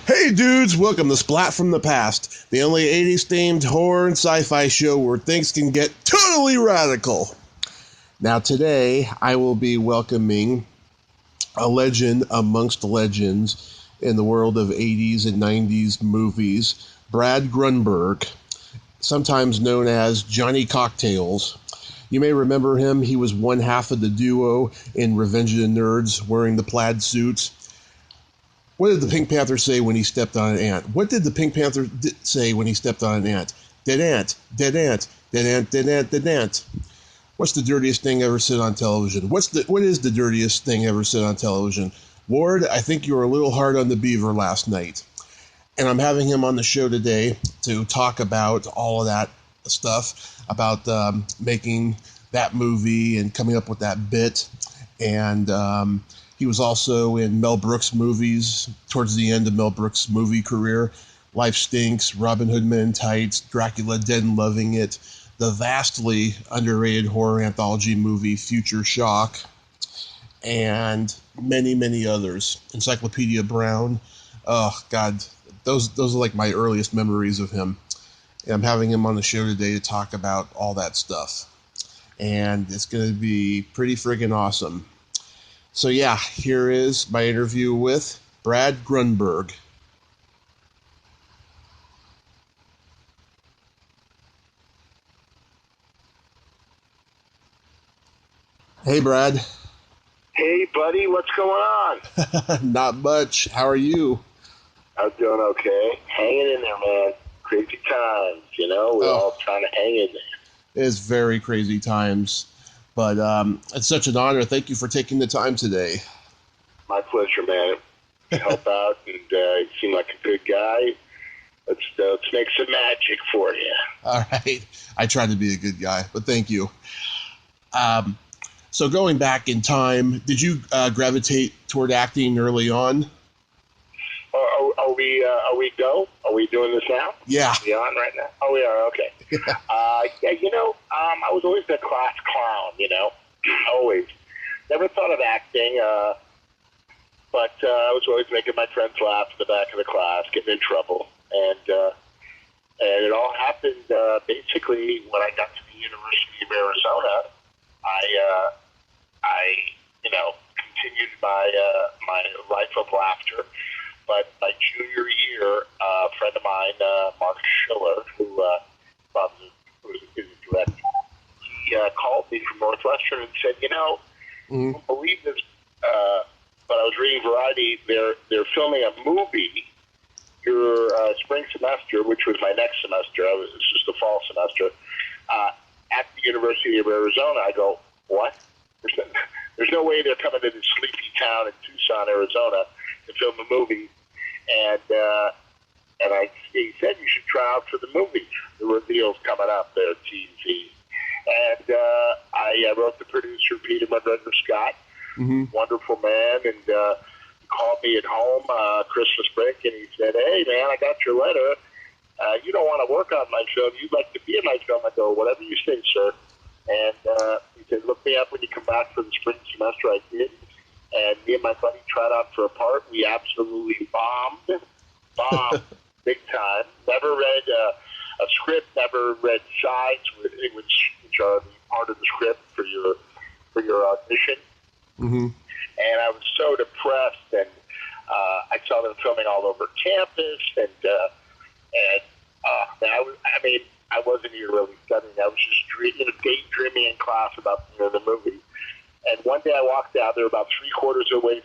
Hey dudes, welcome to Splat from the Past, the only 80s themed horror and sci-fi show where things can get totally radical. Now today, I will be welcoming a legend amongst legends in the world of 80s and 90s movies, Brad Grunberg, sometimes known as Johnny Cocktails. You may remember him. He was one half of the duo in Revenge of the Nerds wearing the plaid suits. What did the Pink Panther say when he stepped on an ant? What did the Pink Panther say when he stepped on an ant? Dead ant, dead ant, dead ant, dead ant, dead ant. What's the dirtiest thing ever said on television? What is the dirtiest thing ever said on television? Ward, I think you were a little hard on the beaver last night. And I'm having him on the show today to talk about all of that stuff, about making that movie and coming up with that bit. And he was also in Mel Brooks movies towards the end of Mel Brooks' movie career. Life Stinks, Robin Hood Men in Tights, Dracula Dead and Loving It, the vastly underrated horror anthology movie Future Shock, and many, many others. Encyclopedia Brown. Oh, God, those are like my earliest memories of him. And I'm having him on the show today to talk about all that stuff. And it's going to be pretty friggin' awesome. So yeah, here is my interview with Brad Grunberg. Hey, Brad. Hey, buddy, what's going on? Not much. How are you? I'm doing okay. Hanging in there, man. Crazy times, you know? We're all trying to hang in there. It's very crazy times. But it's such an honor. Thank you for taking the time today. My pleasure, man. Help out, and you seem like a good guy. Let's make some magic for you. All right. I try to be a good guy, but thank you. So going back in time, did you gravitate toward acting early on? Are we go? Are we doing this now? Yeah. Are we on right now? Oh, we are. Okay. Yeah, you know, I was always the class clown, you know, always. Never thought of acting, but I was always making my friends laugh in the back of the class, getting in trouble. And it all happened basically when I got to the University of Arizona. I you know, continued my life of laughter. But my junior year, a friend of mine, Mark Schiller, who is a director, he called me from Northwestern and said, you know, you won't believe this, but I was reading Variety. They're filming a movie your spring semester, which was my next semester. This was the fall semester, at the University of Arizona. I go, what? There's no way they're coming to this sleepy town in Tucson, Arizona, to film a movie. And he said you should try out for the movie. The reveal's coming up there at TNT. And I wrote the producer, Peter McGregor Scott, wonderful man, and he called me at home Christmas break, and he said, hey, man, I got your letter. You don't want to work on my film. You'd like to be in my film. I go, whatever you say, sir. And he said, look me up when you come back for the spring semester. I did. And me and my buddy tried out for a part. We absolutely bombed big time. Never read a script, never read sides, which are part of the script for your audition. And I was so depressed, and I saw them filming all over campus, and I wasn't even really studying. I was just daydreaming in class about the movie. And one day I walked out there about 3/4 of the way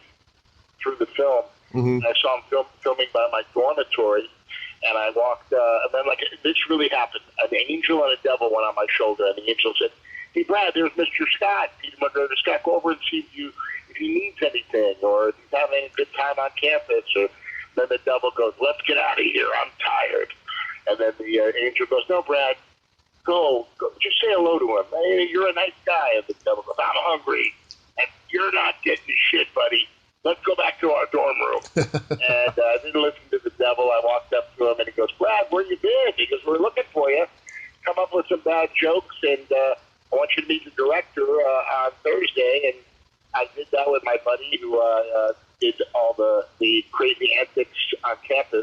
through the film, and I saw him filming by my dormitory, and I walked, and then this really happened. An angel and a devil went on my shoulder, and the angel said, hey, Brad, there's Mr. Scott, Peter McGregor Scott, go over and see if he needs anything, or if he's having a good time on campus, or then the devil goes, let's get out of here, I'm tired. And then the angel goes, no, Brad, go, just say hello to him. Hey, you're a nice guy. And the devil goes, I'm hungry. And you're not getting shit, buddy. Let's go back to our dorm room. And I didn't listen to the devil. I walked up to him, and he goes, Brad, where you been? He goes, we're looking for you. Come up with some bad jokes, and I want you to meet the director on Thursday. And I did that with my buddy who did all the crazy antics on campus.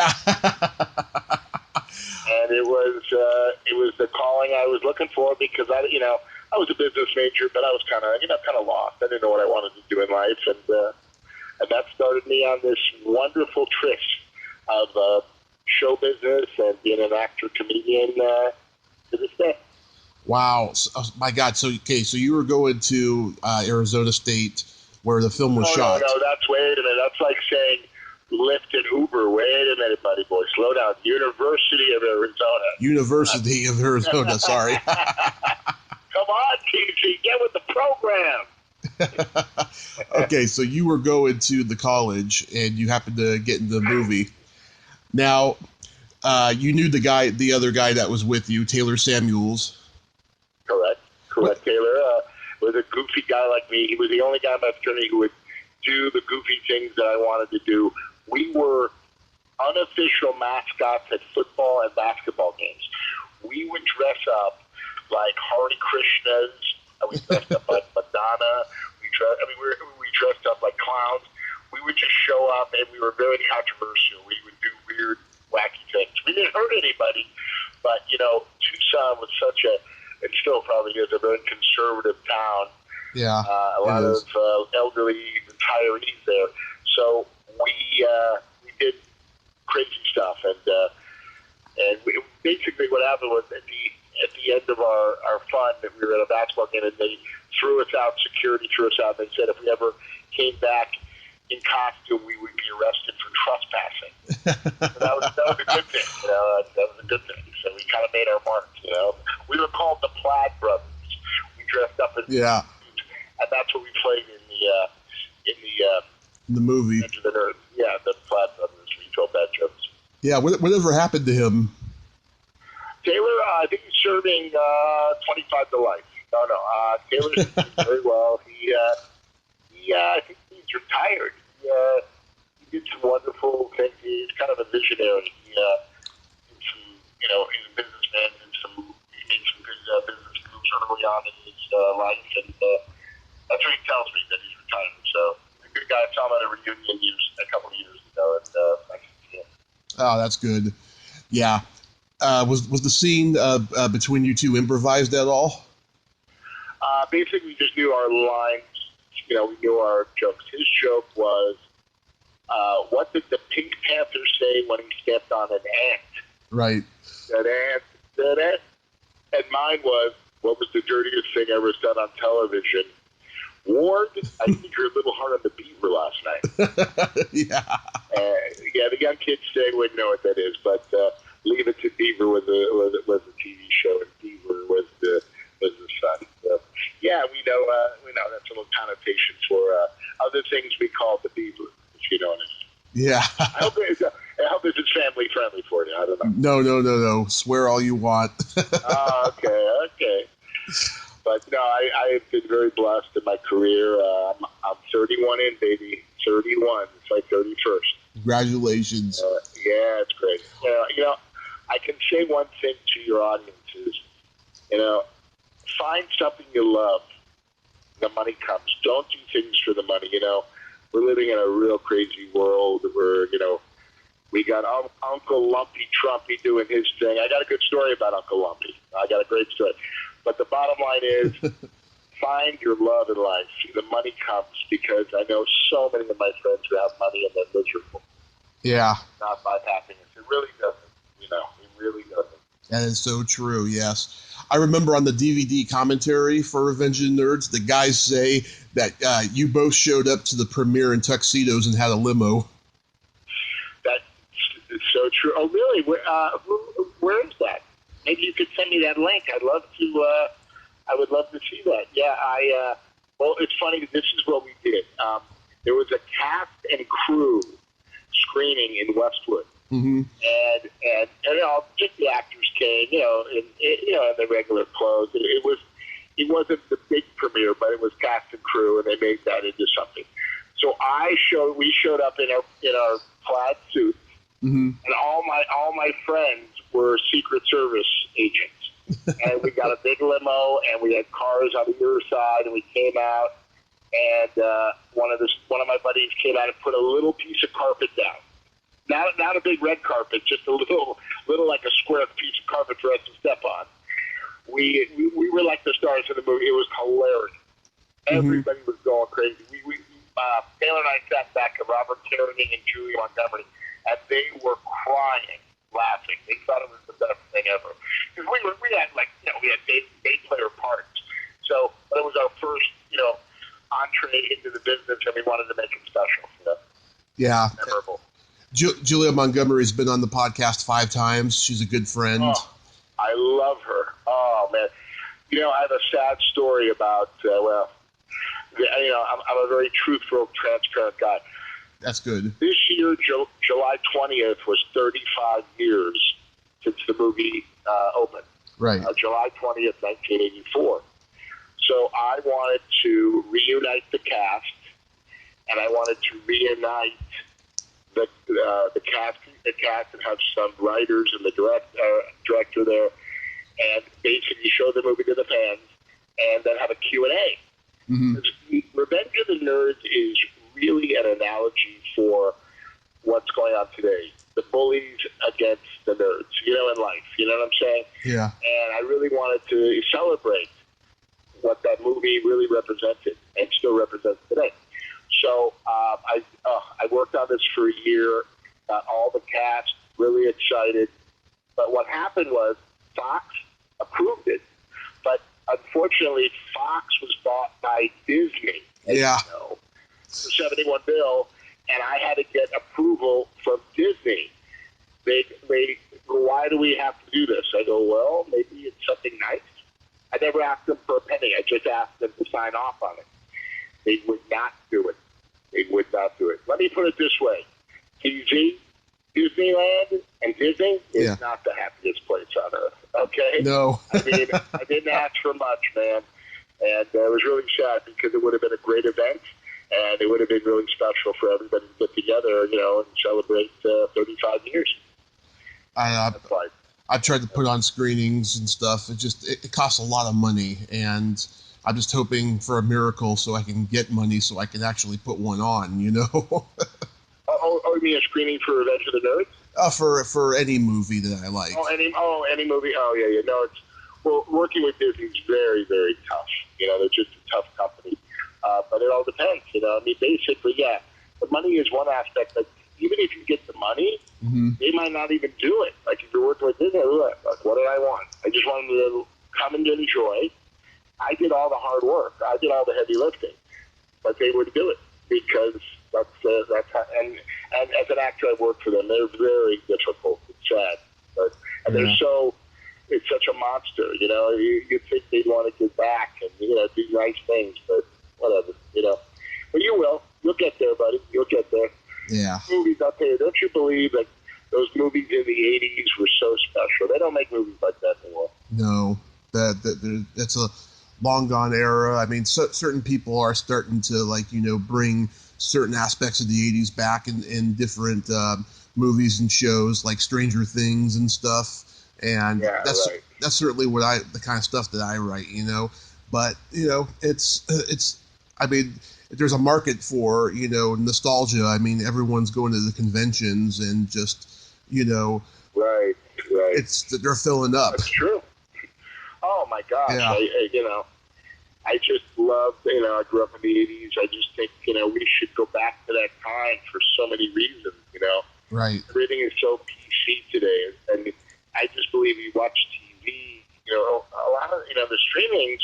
Yeah. And it was the calling I was looking for because I was a business major, but I was kind of lost. I didn't know what I wanted to do in life, and that started me on this wonderful trip of show business and being an actor comedian to this day. Wow. So, oh, my God. So you were going to Arizona State where the film was shot. No, wait a minute. That's like saying Lyft and Uber. Wait a minute, buddy boy. Slow down. University of Arizona. University of Arizona, sorry. Come on, TG, get with the program. Okay, so you were going to the college and you happened to get in the movie. Now, you knew the other guy that was with you, Taylor Samuels. Correct. Taylor was a goofy guy like me. He was the only guy in my fraternity who would do the goofy things that I wanted to do. We were unofficial mascots at football and basketball games. We would dress up like Hare Krishnas. We dressed up like Madonna. We dressed up like clowns. We would just show up, and we were very controversial. We would do weird, wacky things. We didn't hurt anybody, but Tucson was such it still probably is a very conservative town. Yeah, a lot of elderly retirees there. So we did crazy stuff, and basically what happened was at the end of our fun, that we were at a basketball game, and they threw us out. Security threw us out. They said if we ever came back in costume, we would be arrested for trespassing. So that was a good thing. That was a good thing. So we kind of made our mark. We were called the Splat brothers. We dressed up as and that's what we played in the movie. Enter the Nerds. Yeah, the Splat brothers. We told bad jokes. Yeah, whatever happened to him? Taylor, I think he's serving 25 to life. No. Taylor's doing very well. I think he's retired. He did some wonderful things. He's kind of a visionary. He's a businessman, and he made some good business moves early on in his life, and that's what he tells me, that he's retired. So he's a good guy. I saw him at a reunion a couple of years ago, and nice to see him. Oh, that's good. Yeah. Was the scene between you two improvised at all? Basically, we just knew our lines. We knew our jokes. His joke was, what did the Pink Panther say when he stepped on an ant? Right. That ant. And mine was, what was the dirtiest thing ever done on television? Ward, I think you're a little hard on the beaver last night. Yeah. The young kids today wouldn't know what that is, but Leave It to Beaver was a TV show, and Beaver was the son. So, yeah, we know that's a little connotation for other things we call the beaver, if you know what I mean. Yeah. I hope it's family friendly for you. I don't know. No. Swear all you want. Okay. But no, I have been very blessed in my career. I'm 31 in, baby. 31. It's my 31st. Congratulations. Yeah, it's great. I can say one thing to your audiences. Find something you love. The money comes. Don't do things for the money. We're living in a real crazy world where, we got Uncle Lumpy Trumpy doing his thing. I got a good story about Uncle Lumpy. I got a great story. But the bottom line is, find your love in life. The money comes, because I know so many of my friends who have money and they're miserable. Yeah. Not find happiness. It really doesn't. It really doesn't. That is so true, yes. I remember on the DVD commentary for Revenge of the Nerds, the guys say that you both showed up to the premiere in tuxedos and had a limo. That's so true. Oh, really? Where is that? Maybe you could send me that link. I would love to see that. Yeah, well, it's funny. This is what we did. There was a cast and crew screening in Westwood. Mm-hmm. And just the actors came, in their regular clothes. It wasn't the big premiere, but it was cast and crew, and they made that into something. So we showed up in our plaid suits, mm-hmm. and all my friends were Secret Service agents, and we got a big limo, and we had cars on either side, and we came out, and one of my buddies came out and put a little piece of carpet down. not a big red carpet, just a little like a square piece of carpet for us to step on. We were like the stars of the movie. It was hilarious. Everybody was going crazy. Taylor and I sat back at Robert Carradine and Julie Montgomery, and they were crying, laughing. They thought it was the best thing ever. Because we had day player parts. So it was our first, entree into the business, and we wanted to make it special. Yeah. Memorable. Julia Montgomery's been on the podcast 5 times. She's a good friend. Oh, I love her. Oh, man. I have a sad story about, I'm a very truthful, transparent guy. That's good. This year, July 20th, was 35 years since the movie opened. Right. July 20th, 1984. So I wanted to reunite the cast, and I wanted to reunite the cast and have some writers and the director there, and basically show the movie to the fans, and then have a Q&A. Revenge of the Nerds is really an analogy for what's going on today. The bullies against the nerds, in life. You know what I'm saying? Yeah. And I really wanted to celebrate what that movie really represented and still represents today. So I worked on this for a year, got all the cast really excited. But what happened was Fox approved it. But unfortunately, Fox was bought by Disney. Yeah. For 71 bill, and I had to get approval from Disney. They why do we have to do this? I go, well, maybe it's something nice. I never asked them for a penny. I just asked them to sign off on it. They would not do it. Let me put it this way. Disneyland and Disney is not the happiest place on earth, okay? No. I didn't ask for much, man. And it was really sad because it would have been a great event, and it would have been really special for everybody to get together, and celebrate 35 years. I've tried to put on screenings and stuff. It costs a lot of money, and I'm just hoping for a miracle so I can get money so I can actually put one on, Oh, you mean a screening for Revenge of the Nerds? For any movie that I like. Any movie? Oh, yeah. No, working with Disney is very, very tough. They're just a tough company. But it all depends, basically, yeah. The money is one aspect, but even if you get the money, they might not even do it. Like, if you're working with Disney, what did I want? I just wanted to come and enjoy. I did all the hard work. I did all the heavy lifting. But they wouldn't do it because that's how, and as an actor, I worked for them. They're very difficult. It's sad. It's such a monster, you'd think they'd want to get back and, do nice things, but whatever, But you will. You'll get there, buddy. You'll get there. Yeah. Movies, I'll tell you, don't you believe that those movies in the 80s were so special? They don't make movies like that anymore. No. That's a long gone era. I mean, certain people are starting to, bring certain aspects of the 80s back in different movies and shows, like Stranger Things and stuff. And that's certainly the kind of stuff that I write, But it's. I mean, there's a market for nostalgia. I mean, everyone's going to the conventions and just Right. They're filling up. That's true. Oh my gosh! Yeah. I just love. I grew up in the 80s. I just think we should go back to that time for so many reasons. Right. Everything is so PC today, and I just believe you watch TV, a lot of, the streamings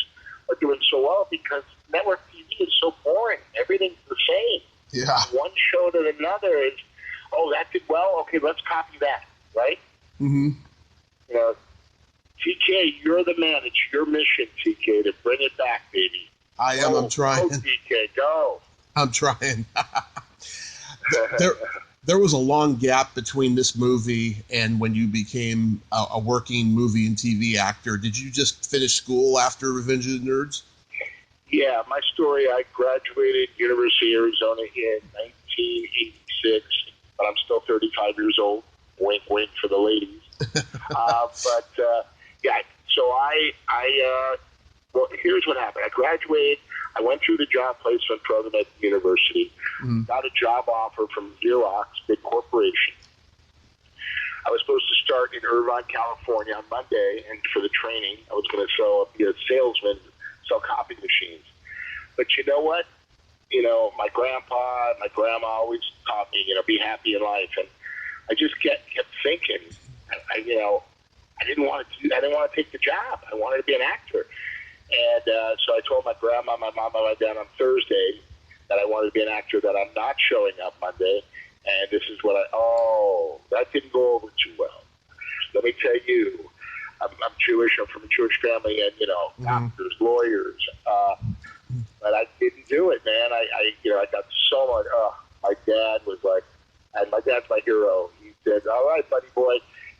are doing so well because network TV is so boring. Everything's the same. Yeah. One show to another is, that did well. Okay, let's copy that, right? Mm-hmm. TK, you're the man. It's your mission, TK, to bring it back, baby. I am. I'm trying. Go, TK, go. I'm trying. There was a long gap between this movie and when you became a working movie and TV actor. Did you just finish school after Revenge of the Nerds? Yeah, my story, I graduated University of Arizona in 1986, but I'm still 35 years old. Wink, wink for the ladies. So here's what happened. I graduated. I went through the job placement program at the university, got a job offer from Xerox, big corporation, I was supposed to start in Irvine, California on Monday, and for the training, I was going to be a salesman, sell copy machines. But you know what? You know, my grandpa and my grandma always taught me, you know, be happy in life. And I just kept thinking, I didn't want to take the job. I wanted to be an actor. And so I told my grandma, my mom, and my dad on Thursday that I wanted to be an actor, that I'm not showing up Monday. And this is what that didn't go over too well. Let me tell you, I'm Jewish. I'm from a Jewish family, and, you know, doctors, lawyers. But I didn't do it, man. I got so much. My dad was like, and my dad's my hero. He said, "All right, buddy boy,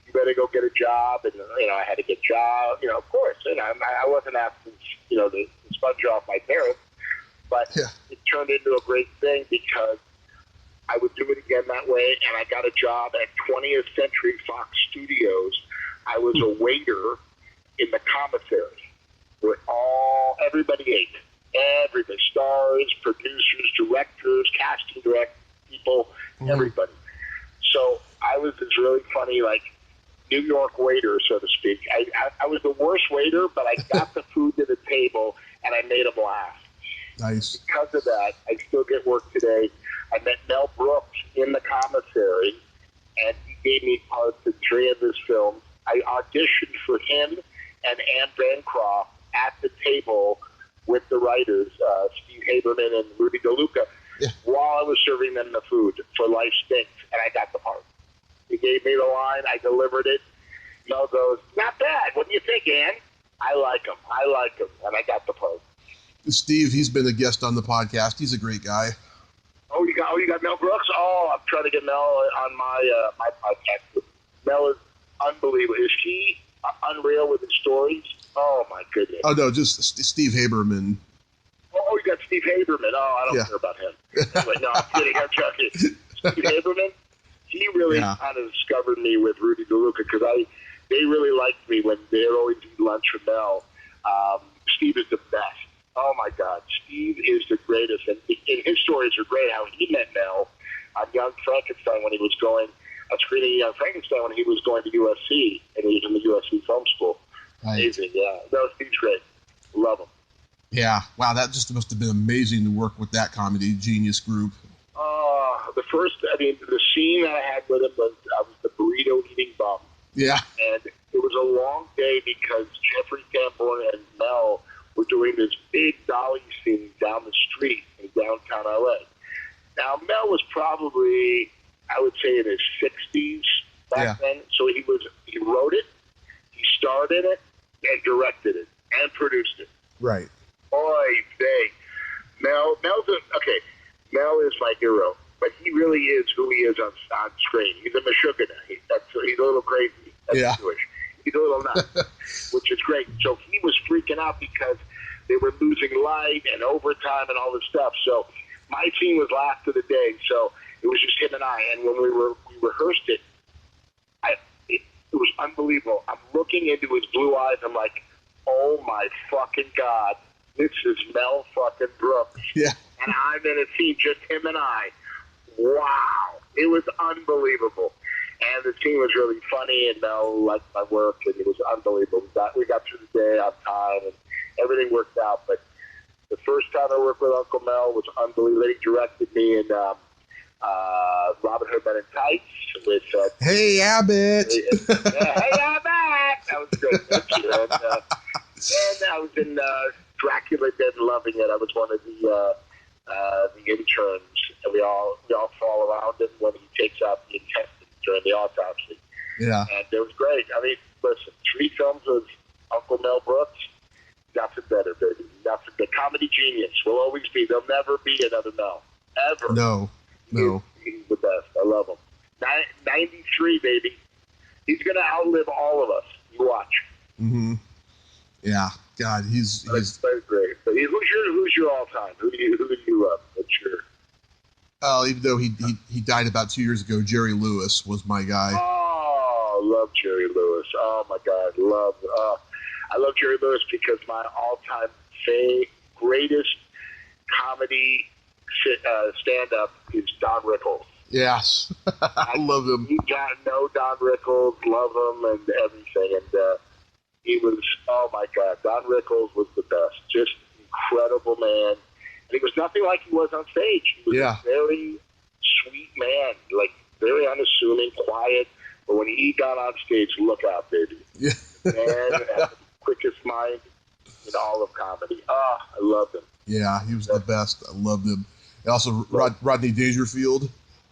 you better go get a job." And, you know, I had to get a job. You know, of course. And I wasn't asking, you know, to sponge off my parents, but it turned into a great thing because I would do it again that way. And I got a job at 20th Century Fox Studios. I was a waiter in the commissary where everybody ate. Everybody, stars, producers, directors, casting people, everybody. So I was this really funny, like, New York waiter, so to speak. I was the worst waiter, but I got the food to the table, and I made them laugh. Nice. Because of that, I still get work today. I met Mel Brooks in the commissary, and he gave me parts in 3 of his films. I auditioned for him and Anne Bancroft at the table with the writers, Steve Haberman and Rudy DeLuca, while I was serving them the food for Life Stinks, and I got the part. He gave me the line, I delivered it. Mel goes, "Not bad. What do you think, Ann?" I like him, and I got the part. Steve, he's been a guest on the podcast. He's a great guy. Oh, you got Mel Brooks? Oh, I'm trying to get Mel on my podcast. Mel is unbelievable. Is she unreal with his stories? Oh, my goodness. Oh, no, just Steve Haberman. Oh, you got Steve Haberman. Oh, I don't care about him. Anyway, no, I'm kidding. I'm joking. Steve Haberman, he really kind of discovered me with Rudy DeLuca because they really liked me when they would always eat lunch with Mel. Steve is the best. Oh, my God. Steve is the greatest. And his stories are great, how he met Mel on Young Frankenstein when he was going, screening Young Frankenstein when he was going to USC, and he was in the USC Film School. Right. Amazing, yeah. No, Steve's great. Love him. Yeah. Wow, that just must have been amazing to work with that comedy genius group. The scene that I had with him was I was the burrito eating bum. Yeah. And it was a long day because Jeffrey Tambor and Mel were doing this big dolly scene down the street in downtown LA. Now, Mel was probably, I would say, in his 60s back then. So he wrote it, he starred in it, and directed it, and produced it. Right. Oy vey. Mel is my hero, but he really is who he is on screen. He's a Meshuggah. He's a little crazy. That's Jewish. He's a little nuts, which is great. So he was freaking out because they were losing light and overtime and all this stuff. So my scene was last of the day. So it was just him and I. And when we rehearsed it, it was unbelievable. I'm looking into his blue eyes. I'm like, oh my fucking God, this is Mel fucking Brooks. Yeah. And I'm in a scene, just him and I. Wow. It was unbelievable. And the scene was really funny, and Mel liked my work, and it was unbelievable. We got through the day on time, and everything worked out. But the first time I worked with Uncle Mel was unbelievable. He directed me in Robin Hood Men in Tights with Hey Abbott. Hey Abbott. That was great. Thank you. And I was in Dracula Dead and Loving It. I was one of the interns, and we all fall around him when he takes out the intestines during the autopsy. Yeah. And it was great. I mean, listen, 3 films with Uncle Mel Brooks, nothing better, baby. Nothing. The comedy genius will always be. There'll never be another Mel. Ever. No. He's the best. I love him. 93, baby. He's going to outlive all of us. You watch. Mm-hmm. Yeah. God, he's that's great. But who's your all-time? Who do you love? What's your... even though he died about 2 years ago, Jerry Lewis was my guy. Oh, love Jerry Lewis. Oh my God, I love Jerry Lewis because my all-time greatest comedy stand-up is Don Rickles. Yes. I love him. He got no Don Rickles, love him and everything. And he was, oh my God, Don Rickles was the best. Just incredible man. And he was nothing like he was on stage. He was a very sweet man, like very unassuming, quiet. But when he got on stage, look out, baby. Yeah. Man had the quickest mind in all of comedy. Oh, I loved him. Yeah, he was the best. I loved him. And also Rodney Dangerfield.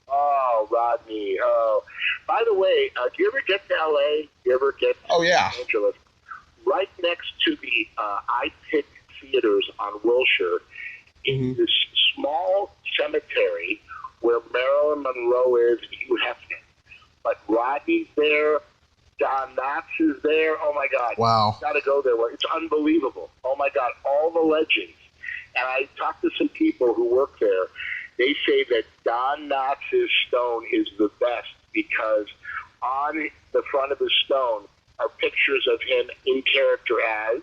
Oh, Rodney. Oh, by the way, do you ever get to L.A.? Do you ever get to Los Angeles? Right next to the iPic Theaters on Wilshire is this small cemetery where Marilyn Monroe is and Hugh Hefner. But Rodney's there. Don Knotts is there. Oh, my God. Wow. Got to go there. It's unbelievable. Oh, my God. All the legends. And I talked to some people who work there. They say that Don Knotts' stone is the best because on the front of the stone are pictures of him in character as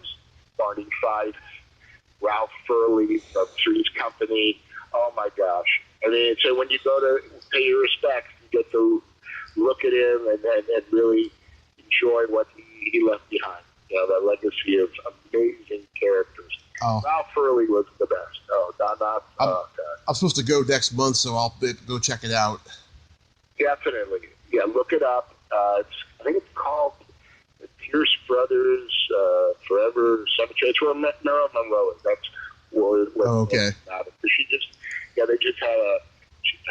Barney Fife, Ralph Furley of Three's Company. Oh, my gosh. I mean, so when you go to pay your respects, you get to look at him and really enjoy what he left behind. You know, that legacy of amazing characters. Oh. Ralph Furley was the best. Oh, Don Knotts. Oh, God. I'm supposed to go next month, so I'll go check it out. Definitely. Yeah, look it up. I think it's called the Pierce Brothers Forever Cemetery. It's where Marilyn Monroe is. That's where okay. They just had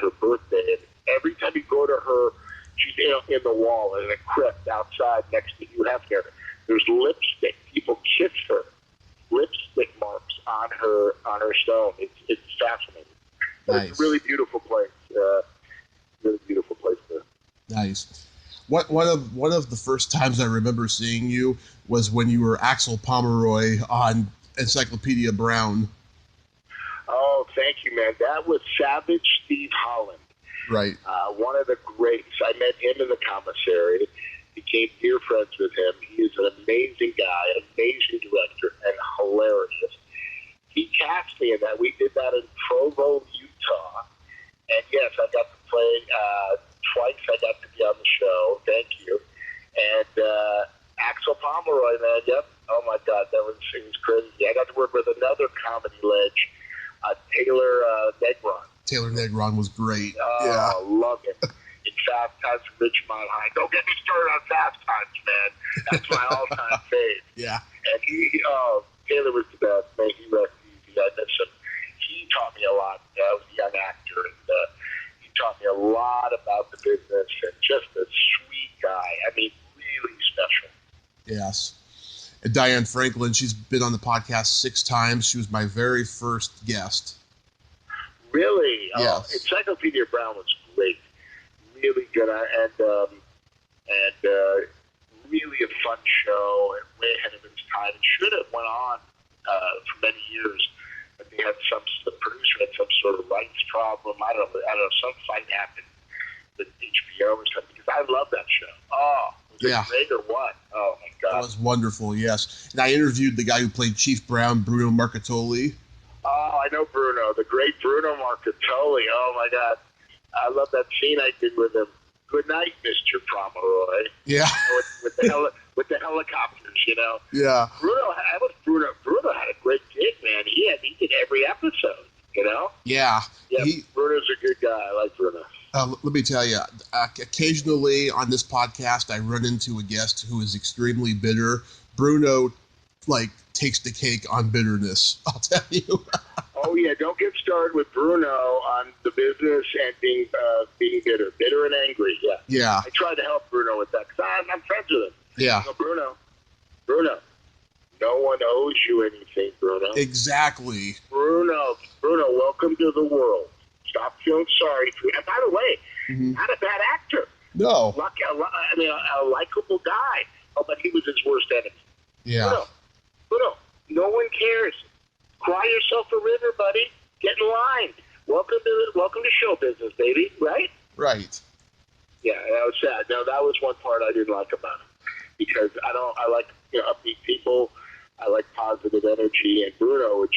her birthday, and every time you go to her, she's in the wall in a crypt outside next to Hugh Hefner. There's lipstick. People kiss her. Lipstick marks on her stone. It's fascinating. Nice. It's a really beautiful place. Really beautiful place there. Nice. One of the first times I remember seeing you was when you were Axel Pomeroy on Encyclopedia Brown. Oh, thank you, man. That was Savage Steve Holland. Right. One of the greats. I met him in the commissary. Became dear friends with him. He is an amazing guy, an amazing director, and hilarious. He cast me in that. We did that in Provo, Utah. And yes, I got to play twice. I got to be on the show. Thank you. And Axel Pomeroy, man. Yep. Oh my God, it was crazy. I got to work with another comedy ledge, Taylor Negron. Taylor Negron was great. Oh, love him. In Fast Times at Ridgemont High. Don't get me started on Fast Times, man. That's my all-time fave. Yeah. And Taylor was the best. Man, he rest easy. I miss him. He taught me a lot. I was a young actor, and he taught me a lot about the business, and just a sweet guy. I mean, really special. Yes. And Diane Franklin, she's been on the podcast 6 times. She was my very first guest. Really? Yes. Encyclopedia Brown was great. Really good, and really a fun show, and way ahead of its time. It should have went on for many years, but the producer had some sort of rights problem. I don't know, some fight happened with HBO or something, because I love that show. Oh, was it great or what? Oh, my God. That was wonderful, yes. And I interviewed the guy who played Chief Brown, Bruno Marcattoli. Oh, I know Bruno, the great Bruno Marcattoli. Oh, my God. I love that scene I did with him. Good night, Mr. Pomeroy. Yeah. with the helicopters, you know. Yeah. Bruno had a great gig, man. He did every episode, you know. Yeah. Yeah. Bruno's a good guy. I like Bruno. Let me tell you, occasionally on this podcast, I run into a guest who is extremely bitter. Bruno, takes the cake on bitterness. I'll tell you. Oh yeah, don't get started with Bruno on the business and being bitter and angry. Yeah. Yeah. I tried to help Bruno with that because I'm friends with him. Yeah. So Bruno, no one owes you anything, Bruno. Exactly. Bruno, welcome to the world. Stop feeling sorry for you. And by the way, not a bad actor. No. A likable guy. Oh, but he was his worst enemy. Yeah. Bruno, no one cares. Cry yourself a river, buddy. Get in line. Welcome to show business, baby. Right? Right. Yeah, that was sad. No, that was one part I didn't like about him, because I like upbeat people. I like positive energy, and Bruno was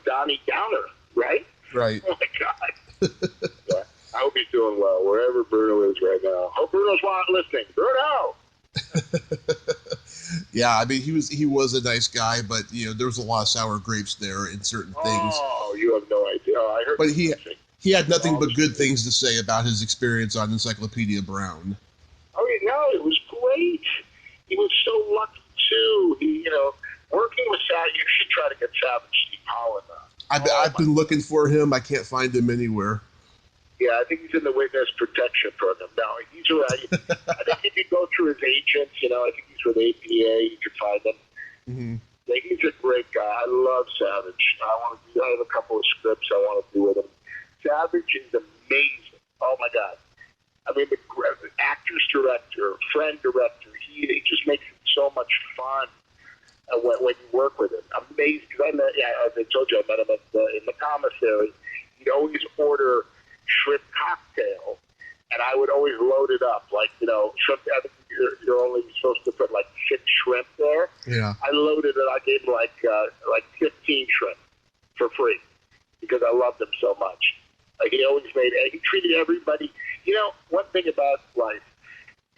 Donnie Downer, right? Right. Oh my God. Yeah. I hope he's doing well, wherever Bruno is right now. Hope Bruno's listening. Bruno! Yeah, I mean, he was a nice guy, but, you know, there was a lot of sour grapes there in certain things. Oh, you have no idea. Oh, I heard. But he had nothing but good things to say about his experience on Encyclopedia Brown. Oh, no, it was great. He was so lucky, too. He, working with Savage, you should try to get Savage Steve Holland on. I've been looking for him. I can't find him anywhere. Yeah, I think he's in the witness protection program. No, he's right. I think if you go through his agents, I think he's with APA, you can find him. Mm-hmm. Yeah, he's a great guy. I love Savage. I have a couple of scripts I want to do with him. Savage is amazing. Oh, my God. I mean, the actor's director, friend director, he just makes it so much fun when you work with him. Amazing. Because as I told you, I met him in the commissary. He'd always order shrimp cocktail, and I would always load it up. Like, shrimp, I think you're only supposed to put like 6 shrimp there. Yeah. I loaded it. I gave him like 15 shrimp for free because I loved him so much. Like, he treated everybody. One thing about life,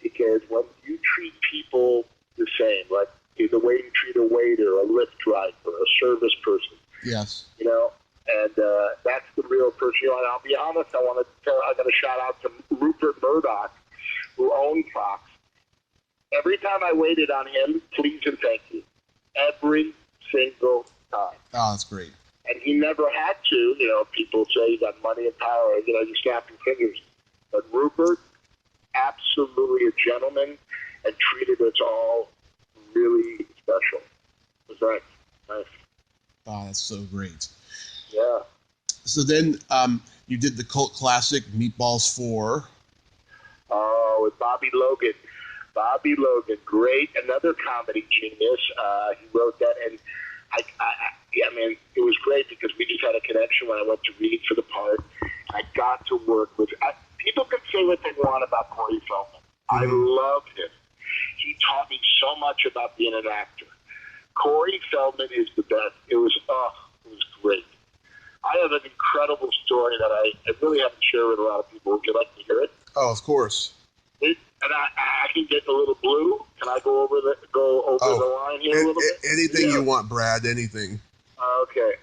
because when you treat people the same, like the way you treat a waiter, a Lyft driver, a service person. Yes. And that's the real person. And I'll be honest, I got a shout out to Rupert Murdoch, who owned Fox. Every time I waited on him, please and thank you. Every single time. Oh, that's great. And he never had to. People say he got money and power. You snap your fingers. But Rupert, absolutely a gentleman, and treated us all really special. It was nice. Oh, that's so great. Yeah. So then you did the cult classic Meatballs 4. Oh, with Bobby Logan. Bobby Logan, great. Another comedy genius. He wrote that, and I mean, it was great because we just had a connection when I went to read for the part. I got to work with... people can say what they want about Corey Feldman. Mm-hmm. I loved him. He taught me so much about being an actor. Corey Feldman is the best. It was great. I have an incredible story that I really haven't shared with a lot of people. Would you like to hear it? Oh, of course. And I can get a little blue. Can I go over the line here a little bit? Anything you want, Brad. Anything. Okay.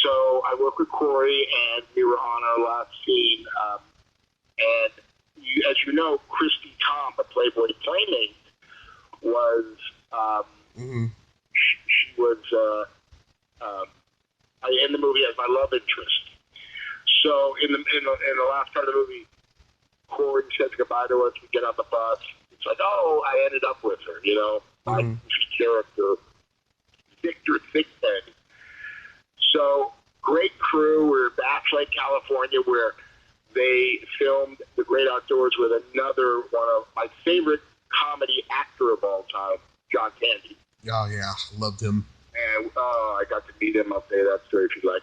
So I worked with Corey, and we were on our last scene. And as you know, Christy Tom, the Playboy Playmate, was she was in the movie as my love interest. So in the last part of the movie, Corey says goodbye to us. We get on the bus. It's like, oh, I ended up with her. My character, Victor Thickhead. So great crew. We're in Bass Lake, California, where they filmed The Great Outdoors with another one of my favorite comedy actor of all time, John Candy. Oh, yeah. Loved him. And I got to meet him. I'll say that story if you'd like.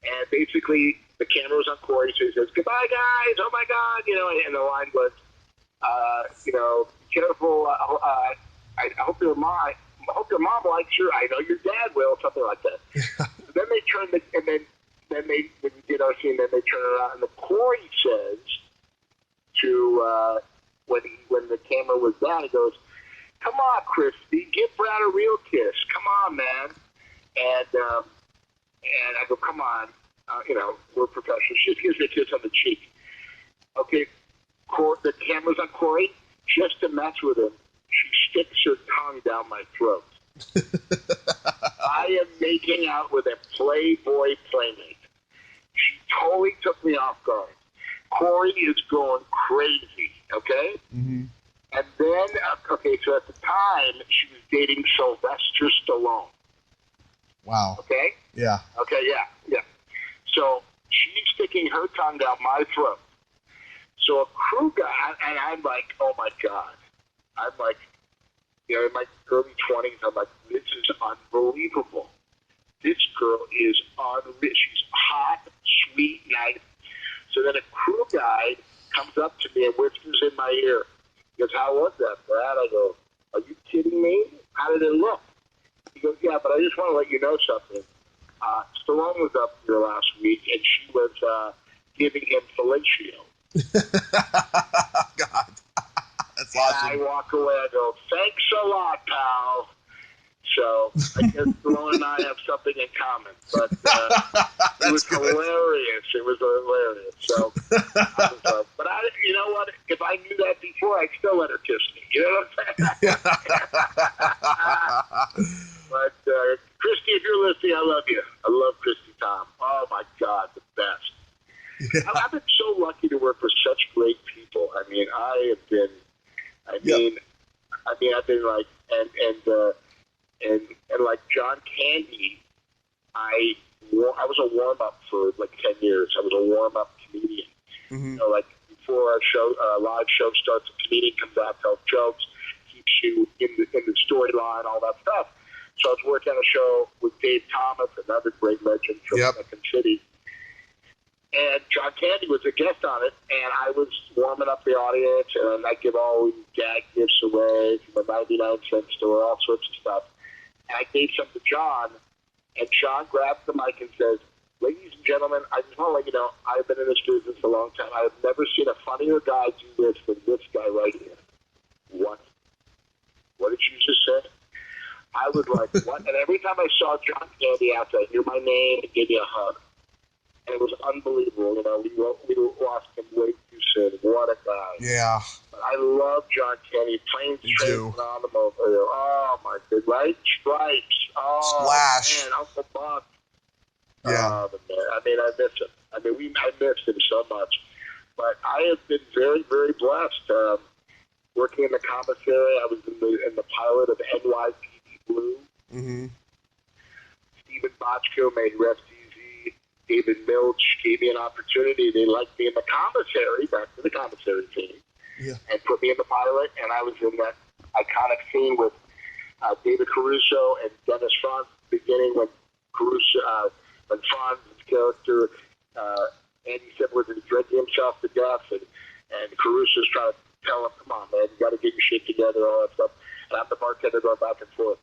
And basically, the camera was on Corey, so he says, goodbye, guys. Oh, my God. And the line was, careful. I hope your mom likes you. I know your dad will, something like that. Then they turned when we did our scene, then they turn around, and the Corey says to when the camera was down, he goes, "Come on, Christy, give Brad a real kiss. Come on, man." And I go, "Come on, we're professionals. She just gives me a kiss on the cheek." Okay, the camera's on Corey. Just to mess with him, she sticks her tongue down my throat. I am making out with a Playboy Playmate. She totally took me off guard. Corey is going crazy, okay? Mm-hmm. And then, so at the time, she was dating Sylvester Stallone. Wow. Okay? Yeah. Okay, yeah. So she's sticking her tongue down my throat. So a crew guy, and I'm like, oh my God. I'm like, in my early 20s, I'm like, this is unbelievable. This girl is unreal. She's hot, sweet, nice. So then a crew guy comes up to me and whispers in my ear. He goes, "How was that, Brad?" I go, "Are you kidding me? How did it look?" He goes, "Yeah, but I just want to let you know something. Stallone was up here last week, and she was giving him fellatio. God, that's and awesome. I walk away. I go, "Thanks a lot, pal." So I guess Stallone and I have something in common. But it was hilarious. It was hilarious. So I was like, but you know what? If I knew that before, I'd still let her kiss me. You know what I'm saying? But Christy, if you're listening, I love you. I love Christy Tom. Oh my God, the best. Yeah. I've been so lucky to work with such great people. I mean, I've been like, and like John Candy, I was a warm-up for like 10 years. I was a warm-up comedian. Mm-hmm. You know, like before a live show starts, a comedian comes out, tells jokes, keeps you in the storyline, all that stuff. So I was working on a show with Dave Thomas, another great legend from Second City. And John Candy was a guest on it, and I was warming up the audience, and I give all these gag gifts away from a 99-cent store, all sorts of stuff. And I gave some to John, and John grabs the mic and says, "Ladies and gentlemen, I just want to let you know, I've been in this business a long time. I have never seen a funnier guy do this than this guy right here." What? What did you just say? I was like, what? And every time I saw John Candy after I knew my name, he gave me a hug. And it was unbelievable. You know, we lost him way too soon. What a guy. Yeah. But I love John Candy. Planes, Trains, and Automobiles. Oh, my God. Right? Stripes. Oh, Splash. Man, Uncle Buck. Yeah. I mean, I miss him. I missed him so much. But I have been very, very blessed. Working in the commissary, I was in the pilot of NYPD Blue. Mm-hmm. Stephen Bochco made Rest Easy. David Milch gave me an opportunity. They liked me in the commissary, back to the commissary team, and put me in the pilot. And I was in that iconic scene with David Caruso and Dennis Franz at the beginning when Franz's character, Andy Sibley, was drinking himself to death, and Caruso's trying to tell him, "Come on, man, you got to get your shit together," all that stuff. And I'm the bartender going back and forth.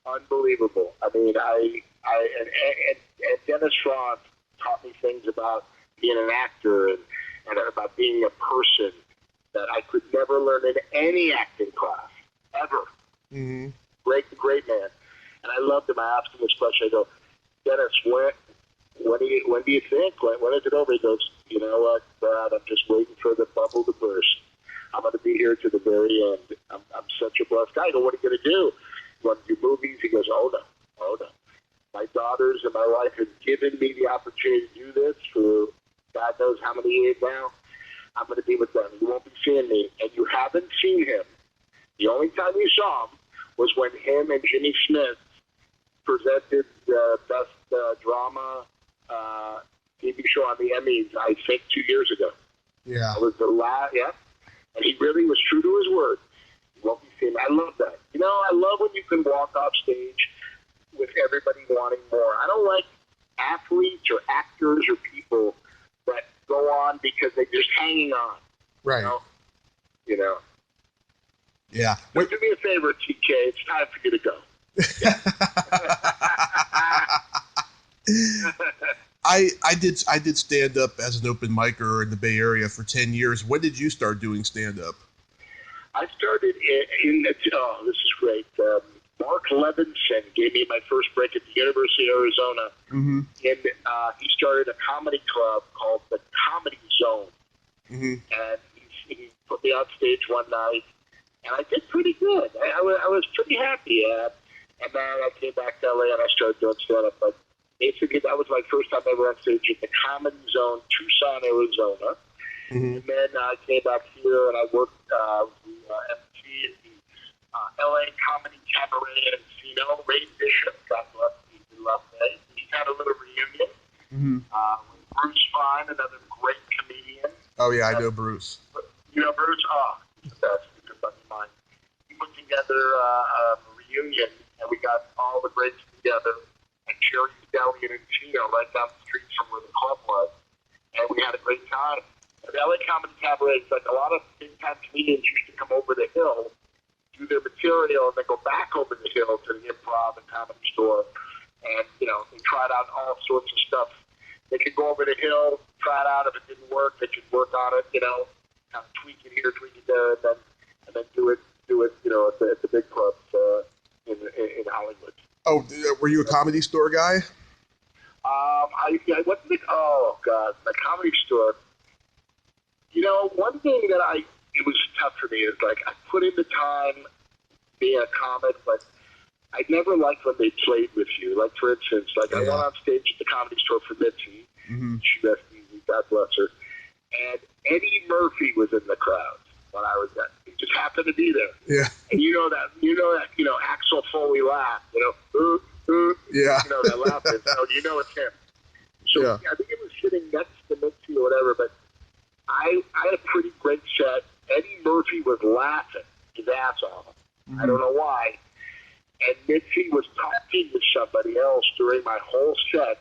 Unbelievable. I mean, and Dennis Franz taught me things about being an actor and about being a person that I could never learn in any acting class, ever. Mm-hmm. Great man. And I loved him. I asked him this question. I go, "Dennis, when do you think? When is it over?" He goes, "You know what, Brad, I'm just waiting for the bubble to burst. I'm going to be here to the very end. I'm such a blessed guy." I go, "What are you going to do? You want to do movies?" He goes, Oh no. My daughters and my wife have given me the opportunity to do this for God knows how many years now. I'm going to be with them. You won't be seeing me. And you haven't seen him. The only time you saw him was when him and Jimmy Smith presented the best drama TV show on the Emmys, I think 2 years ago. Yeah. It was the last, And he really was true to his word. You won't be seeing him. I love that. You know, I love when you can walk off stage with everybody wanting more. I don't like athletes or actors or people that go on because they're just hanging on. Right. You know? Yeah. So do me a favor, TK. It's time for you to go. I did stand up as an open micer in the Bay Area for 10 years. When did you start doing stand up? I started this is great. Mark Levinson gave me my first break at the University of Arizona. Mm-hmm. And he started a comedy club called the Comedy Zone. Mm-hmm. And he put me on stage one night, and I did pretty good. I was pretty happy. And then I came back to LA and I started doing stand-up. But basically, that was my first time ever on stage at the Comedy Zone, Tucson, Arizona. Mm-hmm. And then I came back here and I worked MC at the LA Comedy Cabaret and Encino. Ray Bishop, God bless him, he loved that. He had a little reunion with Bruce Fine, another great comedian. Oh, yeah, I know Bruce. You know Bruce? Oh, he's the best. He's a buddy of mine. He put together a reunion, and we got all the greats together at Cherry's Deli in Encino, right down the street from where the club was. And we had a great time. The LA Comedy Cabaret, it's like a lot of big-time comedians used to come over the hill, do their material, and then go back over the hill to the Improv and Comedy Store. And, you know, they tried out all sorts of stuff. They could go over the hill try it out. If it didn't work, they could work on it, kind of tweak it here, tweak it there, and then do it, at the big clubs in Hollywood. Oh, were you a Comedy Store guy? I went to the Comedy Store. One thing that it was tough for me is like I put in the time being a comic, but I never liked when they played with you. Like, for instance, I went on stage at the Comedy Store for Mitzi. Mm-hmm. She left me, God bless her. And Eddie Murphy was in the crowd when I was there. He just happened to be there. Yeah. And that Axel Foley laugh, yeah. That laugh is, it's him. So yeah. I think it was sitting next to Mitzi or whatever, but I had a pretty great set. Eddie Murphy was laughing his ass off. Mm-hmm. I don't know why. And Mitzi was talking to somebody else during my whole set,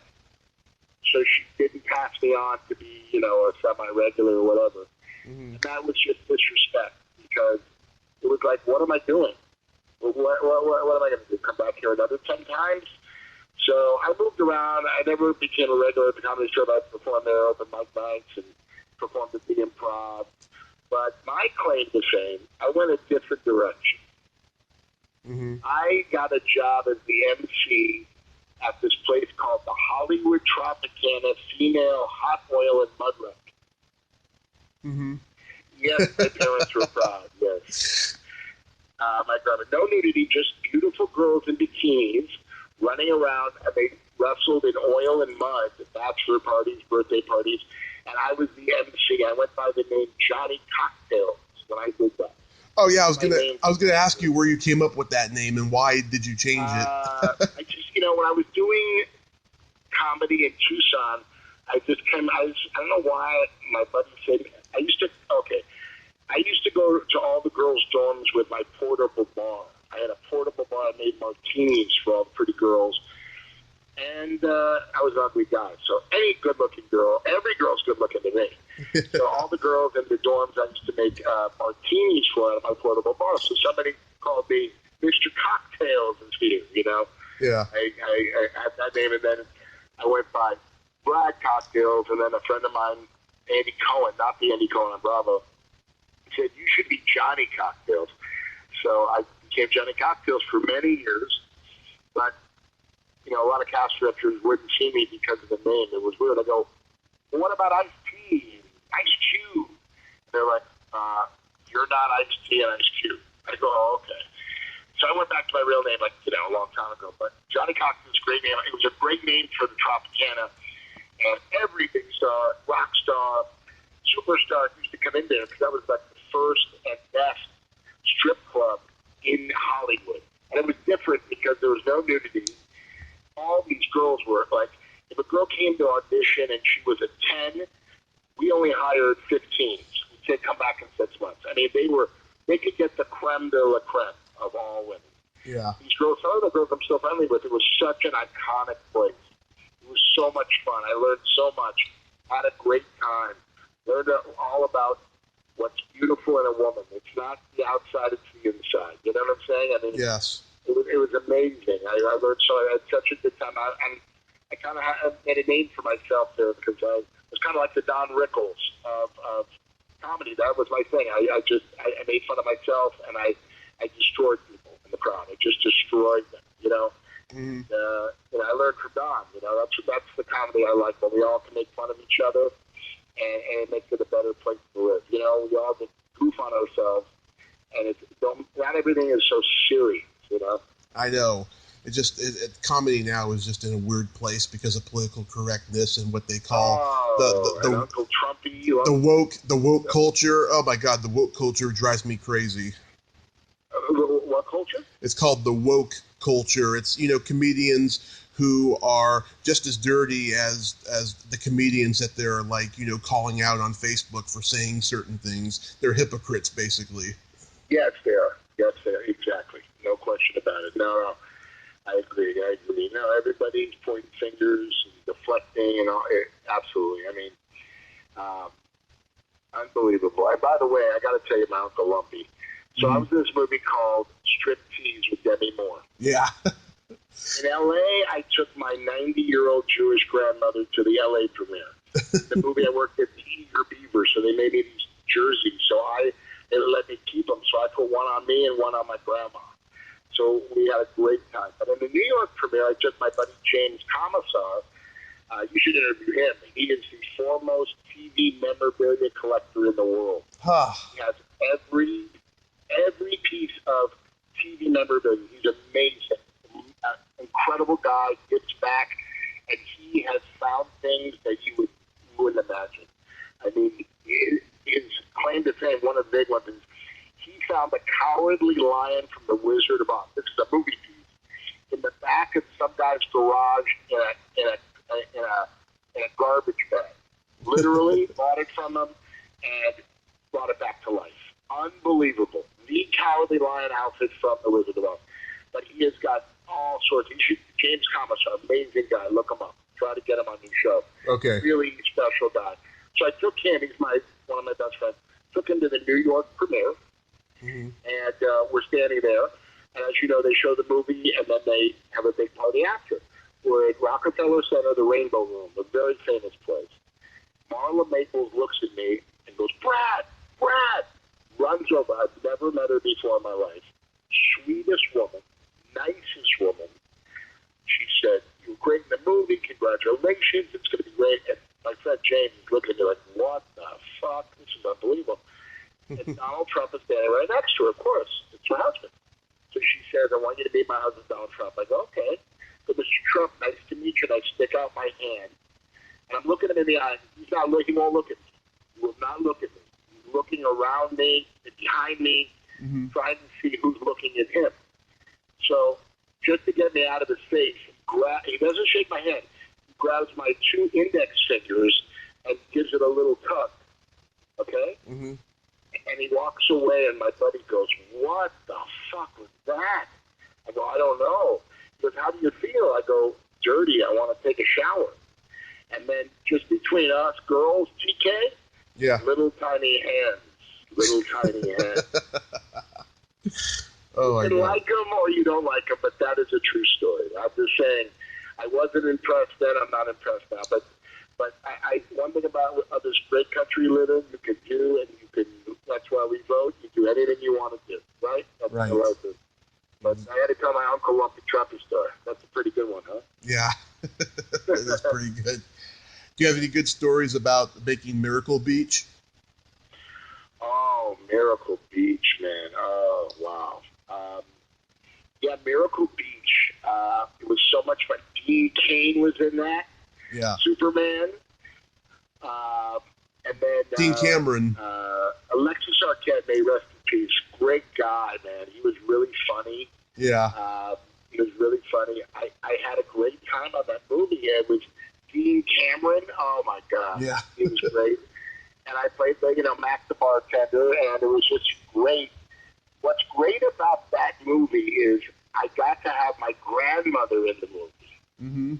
so she didn't pass me on to be, a semi-regular or whatever. Mm-hmm. And that was just disrespect, because it was like, what am I doing? What am I going to do? Come back here another 10 times? So I moved around. I never became a regular at the Comedy Store. I performed there, open mic nights, and performed at the Improv. But my claim to fame, I went a different direction. Mm-hmm. I got a job as the MC at this place called the Hollywood Tropicana Female Hot Oil and Mud Wreck. Mm-hmm. Yes, my parents were proud, yes. My brother, no nudity, just beautiful girls in bikinis running around, and they wrestled in oil and mud at bachelor parties, birthday parties, and I was the MC. I went by the name Johnny Cocktails when I did that. Oh yeah, I was gonna ask you where you came up with that name and why did you change it? I just when I was doing comedy in Tucson, I don't know why my buddy said I used to go to all the girls' dorms with my portable bar. I had a portable bar. I made martinis for all the pretty girls. And I was an ugly guy. So any good-looking girl, every girl's good-looking to me. So all the girls in the dorms, I used to make martinis for out of my portable bar. So somebody called me Mr. Cocktails is here, Yeah. I had that name, and then I went by Brad Cocktails, and then a friend of mine, Andy Cohen, not the Andy Cohen on Bravo, said, you should be Johnny Cocktails. So I became Johnny Cocktails for many years, but a lot of cast directors wouldn't see me because of the name. It was weird. I go, well, what about Ice-T, Ice Cube? They're like, you're not Ice-T and Ice Cube. I go, oh, okay. So I went back to my real name, a long time ago. But Johnny Cocktails is a great name. It was a great name for the Tropicana. And every big star, rock star, superstar used to come in there because that was like the first and best strip club in Hollywood. And it was different because there was no nudity. All these girls were like, if a girl came to audition and she was a 10, we only hired 15s. We said come back in 6 months. I mean, they could get the creme de la creme of all women. Yeah. These girls, some of the girls I'm still friendly with, it was such an iconic place. It was so much fun. I learned so much. Had a great time. Learned all about what's beautiful in a woman. It's not the outside, it's the inside. You know what I'm saying? I mean, yes. It was amazing. I learned so. I had such a good time. I kind of made a name for myself there because I was kind of like the Don Rickles of comedy. That was my thing. I made fun of myself, and I destroyed people in the crowd. I just destroyed them, Mm-hmm. I learned from Don. That's the comedy I like, when we all can make fun of each other, and it makes it a better place to live. We all just goof on ourselves, and not everything is so serious. I know. Comedy now is just in a weird place because of political correctness and what they call the Uncle Trumpy, the woke culture. Oh my God, the woke culture drives me crazy. What culture? It's called the woke culture. It's comedians who are just as dirty as the comedians that they're calling out on Facebook for saying certain things. They're hypocrites, basically. Yes, they are. Yes, they are. Exactly. No question about it. No. I agree. No, everybody's pointing fingers and deflecting and all. Absolutely. I mean, unbelievable. And by the way, I got to tell you my Uncle Lumpy. So I was in this movie called Striptease with Demi Moore. Yeah. In L.A., I took my 90-year-old Jewish grandmother to the L.A. premiere. The movie I worked at, the Eager Beaver, so they made me these jerseys. So they let me keep them. So I put one on me and one on my grandma. So we had a great time. But in the New York premiere, I took my buddy James Commissar. You should interview him. He is the foremost TV memorabilia collector in the world. Huh. He has every piece of TV memorabilia. He's amazing. Incredible guy, gives back, and he has found things that you wouldn't imagine. I mean, his claim to fame, one of the big ones, is he found the Cowardly Lion from The Wizard of Oz. This is a movie piece in the back of some guy's garage in a garbage bag. Literally bought it from him and brought it back to life. Unbelievable. The Cowardly Lion outfit from The Wizard of Oz. But he has got all sorts. James Commissar, amazing guy. Look him up. Try to get him on your show. Okay. Really special guy. So I took him. He's one of my best friends. Took him to the New York premiere, and we're standing there. And as you know, they show the movie, and then they have a big party after. We're at Rockefeller Center, the Rainbow Room, a very famous place. Marla Maples looks at me and goes, Brad! Runs over. I've never met her before in my life. Sweetest woman, nicest woman. She said, "You're great in the movie. Congratulations. It's going to be great." And my friend James is looking at me like, "What the fuck? This is unbelievable." And Donald Trump is standing right next to her, of course. It's her husband. So she says, "I want you to meet my husband, Donald Trump." I go, "Okay." So, "Mr. Trump, nice to meet you." And I stick out my hand. And I'm looking him in the eye. He's not looking. He won't look at me. He will not look at me. He's looking around me, behind me, trying to see who's looking at him. So just to get me out of his face, he doesn't shake my hand. He grabs my 2 index fingers and gives it a little tug. Okay? Mm-hmm. And he walks away, and my buddy goes, "What the fuck was that?" I go, "I don't know." He goes, "How do you feel?" I go, "Dirty. I want to take a shower." And then just between us girls, TK, little tiny hands. Oh, you can like them or you don't like them, but that is a true story. I'm just saying, I wasn't impressed then. I'm not impressed now. But one thing about this great country we live in, you can do, and you can. That's why we vote. You do anything you want to do, right? That's right. But I had to tell my uncle Lumpy Trumpy story. That's a pretty good one, huh? Yeah, that's pretty good. Do you have any good stories about making Miracle Beach? Oh, Miracle Beach, man. Oh, wow. Yeah, Miracle Beach. It was so much fun. Dean Cain was in that. Yeah. Superman. And then Dean Cameron. Alexis Arquette, may rest in peace. Great guy, man. He was really funny. Yeah. He was really funny. I had a great time on that movie. It was Dean Cameron. Oh, my God. Yeah. He was great. And I played, Mac the bartender, and it was just great. What's great about that movie is I got to have my grandmother in the movie. Mm-hmm.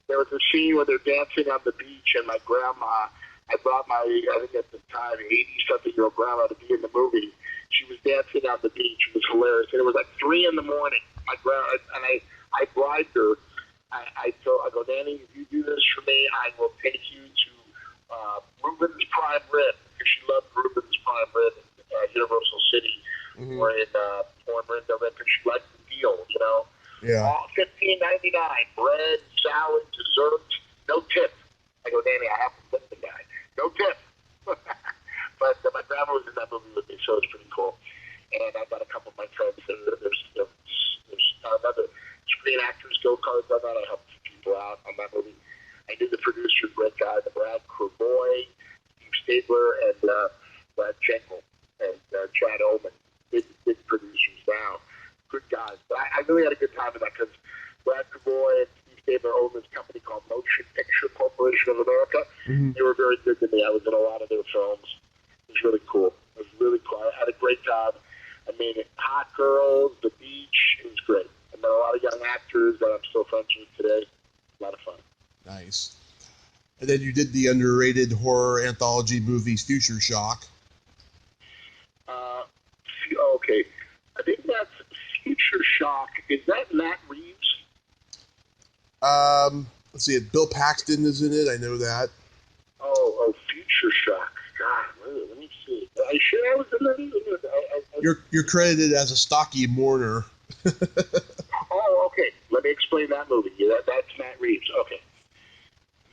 There was a scene where they're dancing on the beach, and my grandma, I brought my, I think at the time, 80-something-year-old grandma to be in the movie. She was dancing on the beach. It was hilarious. And it was like 3 in the morning. My grandma, and I bribed her. I go, "Nanny, if you do this for me, I will take you to Reuben's Prime Rib," because she loved Reuben's Prime Rib at Universal City or in Marinda, because she liked the deal, Yeah. All $15.99, bread, salad, dessert, no tip. I go, "Nanny, I have to tip the guy. No tip." But my grandma was in that movie with me, so it's pretty cool. And I got a couple of my friends. There's another Screen Actors Guild cards on that. I helped people out on that movie. I did the producer, great guy, the Brad Grunberg, Steve Stabler, and Brad Jenkle, and Chad Oman. Big producers now. Good guys. But I really had a good time with that because Brad Grunberg and Steve Stabler own this company called Motion Picture Corporation of America. Mm-hmm. They were very good to me. I was in a lot of their films. It was really cool. I had a great time. I mean, hot girls, the beach. It was great. I met a lot of young actors that I'm still friends with today. A lot of fun. Nice. And then you did the underrated horror anthology movies Future Shock. Okay. I think that's Future Shock. Is that Matt Reeves? Let's see. Bill Paxton is in it. I know that. Moonstruck. God, let me see. Are you sure I was in that? You're credited as a stocky mourner. Oh, okay. Let me explain that movie. Yeah, that's Matt Reeves. Okay.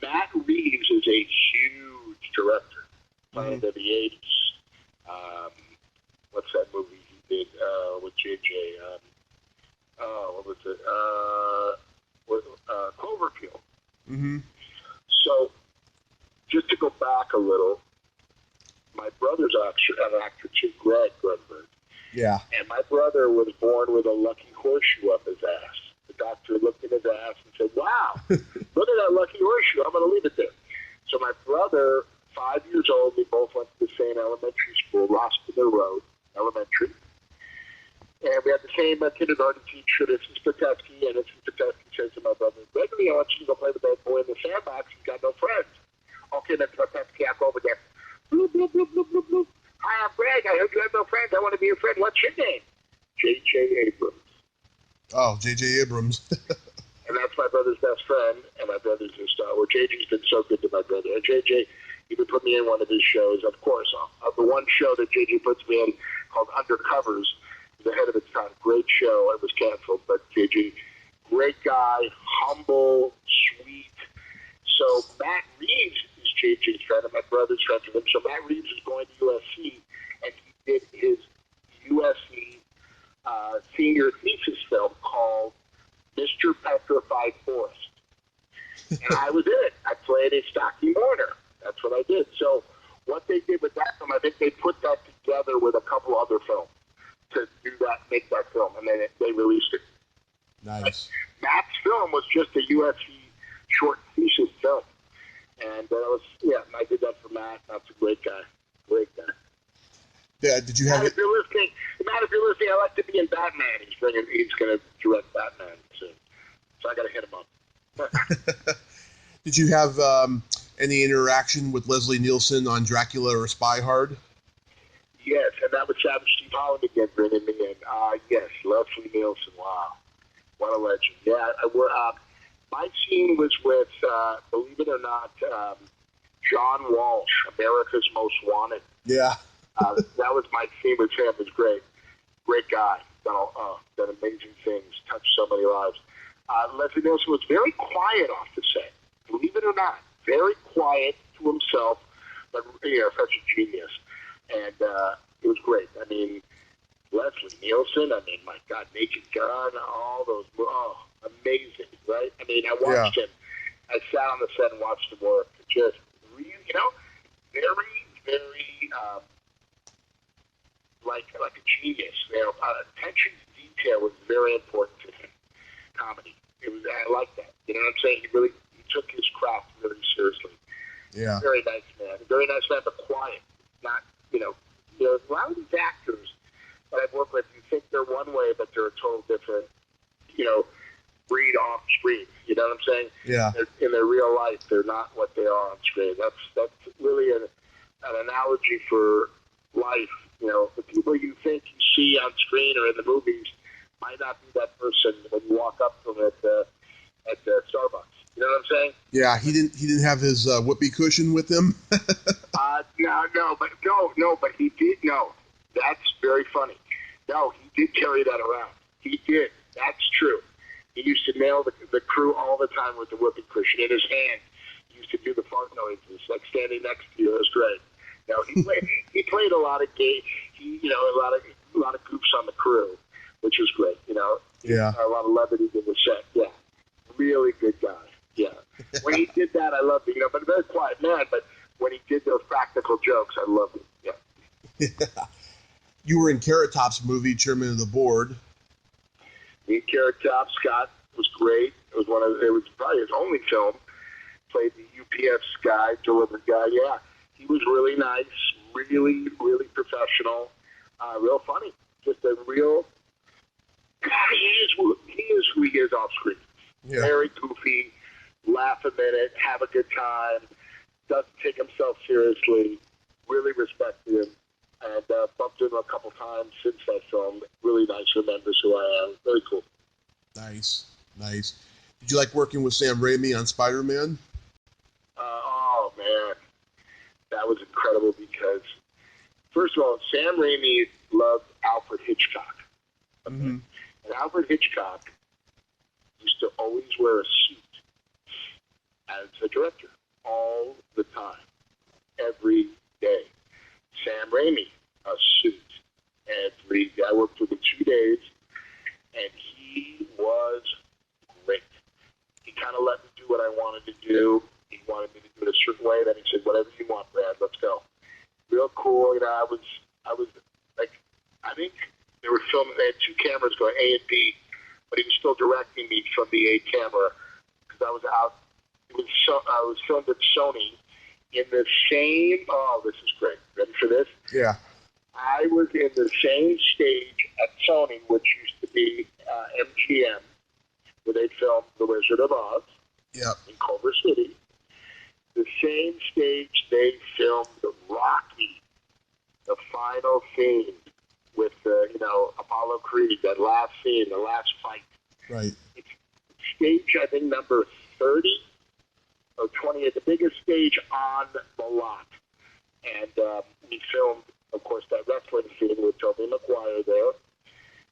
Matt Reeves is a huge director. Planet of the 80s. What's that movie he did with JJ? What was it? Cloverfield. Mm-hmm. So, just to go back a little, my brother's an actor too, Brad Grunberg. Yeah. And my brother was born with a lucky horseshoe up his ass. The doctor looked at his ass and said, wow, look at that lucky horseshoe. I'm going to leave it there. So my brother, 5 years old, we both went to the same elementary school, Rospinner Road Elementary. And we had the same kindergarten teacher, Mrs. Patesky, and Mrs. Patesky says to my brother, Gregory, I want you to go play with that boy in the sandbox. He's got no friends. Okay, Mrs. Patesky, I'll go over there. Bloop, bloop, bloop, bloop, bloop, bloop. Hi, I'm Greg. I heard you have no friends. I want to be your friend. What's your name? J.J. Abrams. Oh, J.J. Abrams. And that's my brother's best friend, and my brother's a star. Well, J.J.'s been so good to my brother. And J.J., he would put me in one of his shows. Of course, the one show that J.J. puts me in called Undercovers, was ahead of its time. Great show. It was canceled, but J.J., great guy, humble, sweet. So Matt Reeves is J.J.'s friend, and my brother's friend with him. So Matt Reeves is going to USC, and he did his USC senior thesis film called Mr. Petrified Forest. And I was in it. I played a stocky mourner. That's what I did. So what they did with that film, I think they put that together with a couple other films to do that, make that film, and then they released it. Nice. Matt's film was just a USC short thesis film. And I did that for Matt. That's a great guy. Great guy. Yeah, did you have Matt, if you're listening, I like to be in Batman. He's going to direct Batman soon. So I got to hit him up. Did you have any interaction with Leslie Nielsen on Dracula or Spy Hard? Yes, and that was Savage Steve Holland again bringing me in. Yes, Leslie Nielsen. Wow. What a legend. Yeah, my scene was with, believe it or not, John Walsh, America's Most Wanted. Yeah. That was my scene with him. It was great. Great guy. Done amazing things. Touched so many lives. Leslie Nielsen was very quiet off the set. Believe it or not. Very quiet to himself, but such a genius. And it was great. I mean, Leslie Nielsen, my God, Naked Gun, all those, amazing, right? I mean, I watched him. I sat on the set and watched him work. Just really, very, very, like a genius. Attention to detail was very important to him. Comedy. I like that. You know what I'm saying? He took his craft really seriously. Yeah. Very nice man. Very nice man, but quiet. Not, a lot of these actors that I've worked with, you think they're one way, but they're a total different, breed off screen. You know what I'm saying? Yeah. In their real life, they're not what they are on screen. That's really an analogy for life. The people you think you see on screen or in the movies might not be that person when you walk up to them at Starbucks. You know what I'm saying? Yeah, he didn't have his whoopee cushion with him. But he did. No, that's very funny. No, he did carry that around. He did. That's true. He used to nail the crew all the time with the whoopee cushion in his hand. He used to do the fart noises, like standing next to you. It was great. No, he played a lot of a lot of goofs on the crew, which was great. Yeah. A lot of levity in the set. Yeah, really good guy. Yeah. When he did that, I loved it. But a very quiet man. But when he did those practical jokes, I loved it. Yeah. You were in Carrot Top's movie, Chairman of the Board. Me, Carrot Top, Scott was great. It was probably his only film. Played the UPS guy, delivery guy. Yeah, he was really nice, really, really professional, real funny. Just a real. He is who he is off screen. Yeah. Very goofy, laugh a minute, have a good time. Doesn't take himself seriously. Really respected him. And bumped into him a couple times since that film. Really nice, remembers who I am. Very cool. Nice. Did you like working with Sam Raimi on Spider-Man? Oh, man. that was incredible because, first of all, Sam Raimi loved Alfred Hitchcock. Mm-hmm. And Alfred Hitchcock used to always wear a suit as a director all the time, every day. Sam Raimi, a suit every day. I worked with him 2 days, and he was great. He kind of let me do what I wanted to do. He wanted me to do it a certain way. Then he said, "Whatever you want, Brad, let's go." Real cool. You know, I was like, I think they were filming. They had 2 cameras going, A and B, but he was still directing me from the A camera because I was out. I was filmed at Sony in the same. Oh, this is great. Ready for this? Yeah. I was in the same stage at Sony, which used to be MGM, where they filmed The Wizard of Oz. Yep. In Culver City. The same stage they filmed Rocky, the final scene with Apollo Creed, that last scene, the last fight. Right. It's stage, I think, number 30 or 20, the biggest stage on the lot. And we filmed, of course, that wrestling scene with Tobey Maguire there.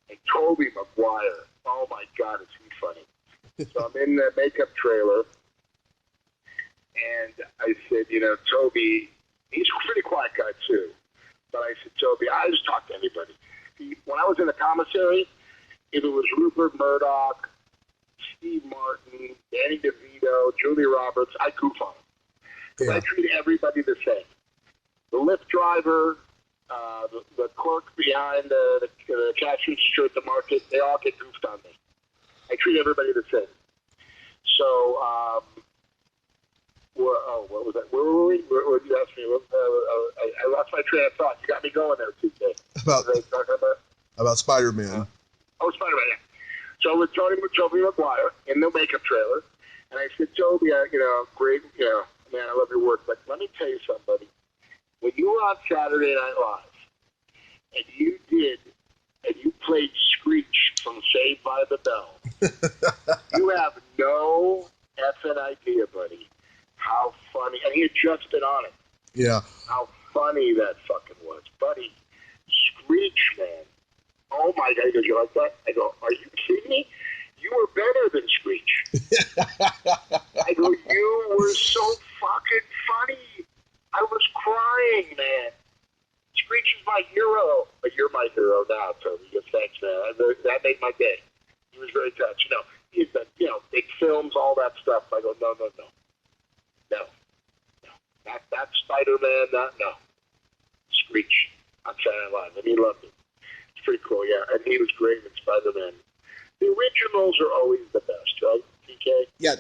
And Tobey Maguire, oh my God, is he funny. So I'm in the makeup trailer, and I said, Toby, he's a pretty quiet guy too, but I said, Toby, I just talk to anybody. When I was in the commissary, if it was Rupert Murdoch, Steve Martin, Danny DeVito, Julia Roberts, I goof on them. Because I treat everybody the same. The Lyft driver, the clerk behind the cash register at the market, they all get goofed on me. I treat everybody the same. So, what was that? Where were we? Where you asked me? I lost my train of thought. You got me going there, TJ. About Spider-Man. Spider-Man, yeah. So I was talking with Tobey Maguire in the makeup trailer, and I said, Toby, great, man, I love your work, but let me tell you something, buddy. When you were on Saturday Night Live, and you played Screech from Saved by the Bell, you have no effing idea, buddy, how funny. And he had just been on it. Yeah. How funny that fucking was. Buddy, Screech, man. Oh, my God. He goes, you like that? I go, are you kidding me? You were better than Screech. I go, you were so fucking funny. I was crying, man. Screech is my hero. But you're my hero now, Toby. Thanks, man. That made my day. He was very touched. He's been, big films, all that stuff. I go, no. Not Spider-Man, no. Screech on Saturday Night Live, and he loved it. It's pretty cool, yeah. And he was great in Spider-Man. The originals are always the best, right, TK? Yeah,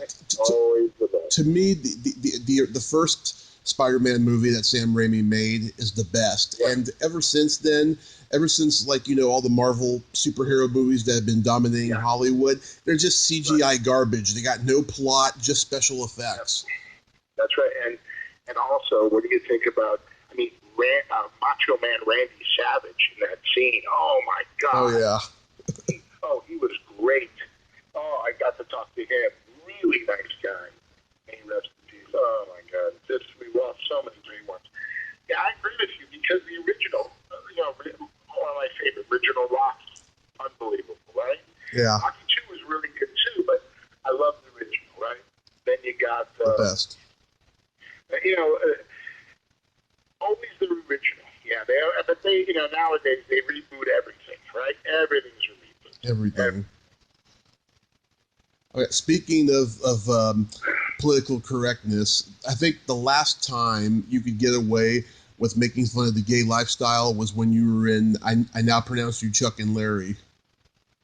always the best. To me, the first Spider-Man movie that Sam Raimi made is the best. Yeah. And ever since all the Marvel superhero movies that have been dominating Hollywood, they're just CGI garbage. They got no plot, just special effects. Yeah. That's right. And also, what do you think about, Macho Man Randy Savage in that scene? Oh, my God. Oh, yeah. He was great. Oh, I got to talk to him. Really nice guy. May he rest in peace. Oh, my God. We lost so many great ones. Yeah, I agree with you because the original, one of my favorite, original Rocky, unbelievable, right? Yeah. Rocky 2 was really good, too, but I love the original, right? Then you got... the best. Always the original. Yeah, but they, nowadays they reboot everything, right? Everything's a reboot. Everything. Okay, speaking of political correctness, I think the last time you could get away with making fun of the gay lifestyle was when you were in, I now pronounce you Chuck and Larry.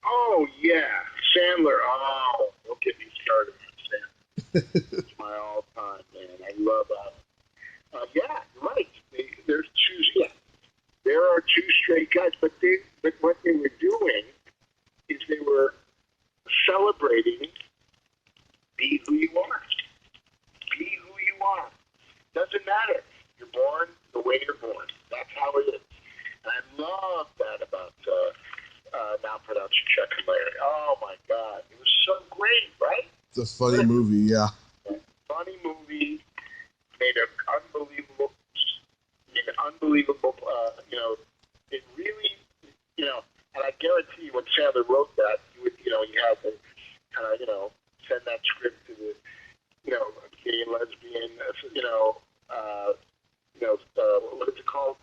Oh, yeah. Sandler. Oh, don't get me started with Sandler. It's my all-time, man. I love yeah, you're right. There are two straight guys, but what they were doing is they were celebrating be who you are. Be who you are. Doesn't matter. You're born the way you're born. That's how it is. And I love that about now pronounced Chuck and Larry. Oh, my God. It was so great, right? It's a funny movie, yeah. Funny movie. Made an unbelievable gay and lesbian, what is it called?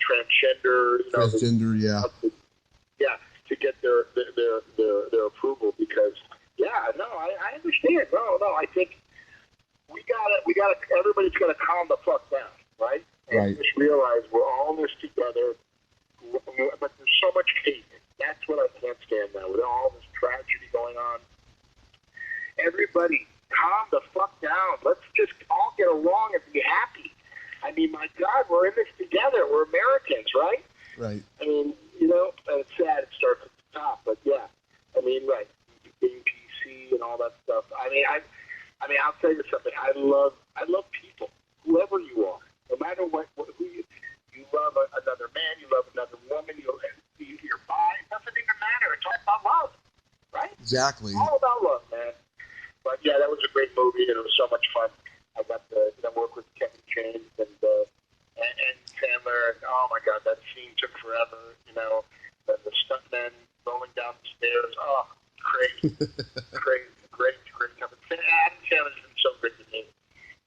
Transgender, Transgender, yeah. To get their approval because, I understand. No, I think we gotta, everybody's gotta calm the fuck down, right? And Right. just realize we're all in this together, but there's so much hate. That's what I can't stand now. With all this tragedy going on, everybody calm the fuck down. Let's just all get along and be happy. I mean, my God, we're in this together. We're Americans, right? Right. I mean, it's sad it starts at the top, but yeah. I mean, right, being PC and all that stuff. I mean, I'll tell you something. I love people, whoever you are, no matter who you love another man, you love another woman, you're bi. It doesn't even matter. It's all about love, right? Exactly. All about love, man. But yeah, that was a great movie, and it was so much fun. I got to work with Kevin James and Sandler, and oh my God, that scene took forever. The stuntmen rolling down the stairs. Oh, crazy, great. Adam Sandler's been so good to me.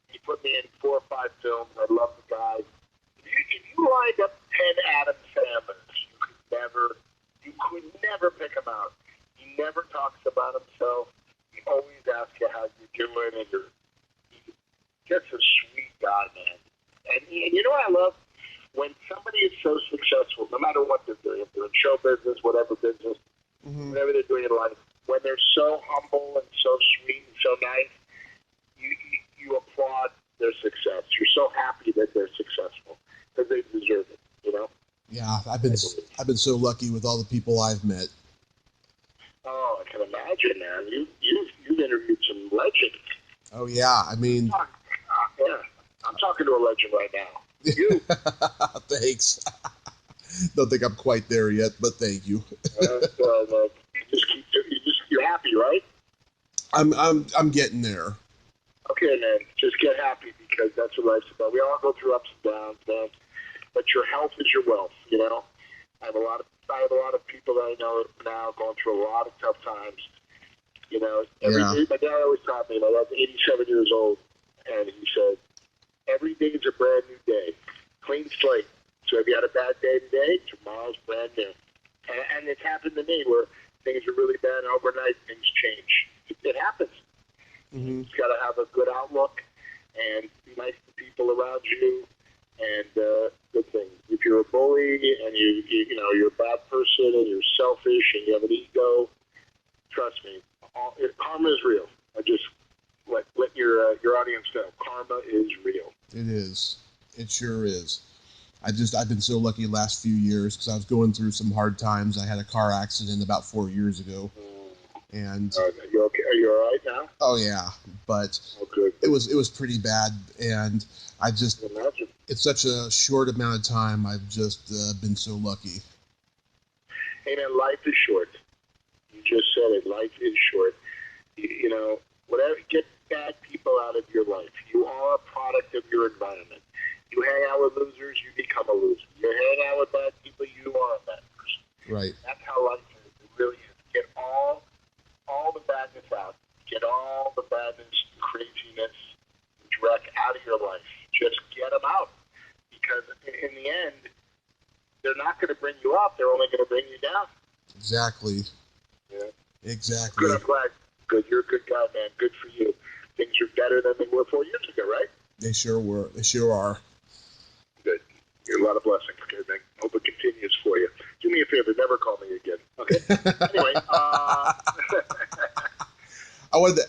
He put me in 4 or 5 films. I love the guy. If you lined up 10 Adam Sandlers, you could never pick him out. He never talks about himself. He always asks you how you're doing, and he's just a sweet guy, man. And you know what I love? When somebody is so successful, no matter what they're doing, if they're in show business, whatever business, whatever they're doing in life, when they're so humble and so sweet and so nice, you applaud their success. You're so happy that they're successful because they deserve it, Yeah, I've been so lucky with all the people I've met. Oh, I can imagine, man. You've interviewed some legends. Oh yeah, I mean. I'm talking to a legend right now. You. Thanks. Don't think I'm quite there yet, but thank you. You're happy, right? I'm getting there. Okay, man. Just get happy because that's what life's about. We all go through ups and downs, man. But your health is your wealth. I have a lot of people that I know now going through a lot of tough times. Every day, my dad always taught me. My dad's 87 years old, and he said, every day is a brand new day. Clean slate. So if you had a bad day today, tomorrow's brand new. And it's happened to me where things are really bad and overnight things change. It happens. Mm-hmm. You've got to have a good outlook and be nice to people around you and good things. If you're a bully and you're a bad person and you're selfish and you have an ego, trust me, karma is real. I just let your audience know karma is real. It is. It sure is. I've been so lucky the last few years because I was going through some hard times. I had a car accident about 4 years ago, and are you okay? Are you all right now? Oh yeah, but it was pretty bad, and it's such a short amount of time. I've just been so lucky. Hey man, life is short. You just said it. Life is short. Whatever. Get bad people out of your life. You are a product of your environment. You hang out with losers, you become a loser. You hang out with bad people, you are a bad person. Right. That's how life is. It really is. Get all the badness out. Get all the badness, craziness, dreck out of your life. Just get them out. Because in the end, they're not going to bring you up. They're only going to bring you down. Exactly. Yeah. Exactly. Good. I'm glad. Good. You're a good guy, man. Good for you. Things are better than they were 4 years ago, right? They sure were. They sure are. Good. You're a lot of blessings. Okay, man. Hope it continues for you. Do me a favor. Never call me again. Okay? Anyway. I wanted to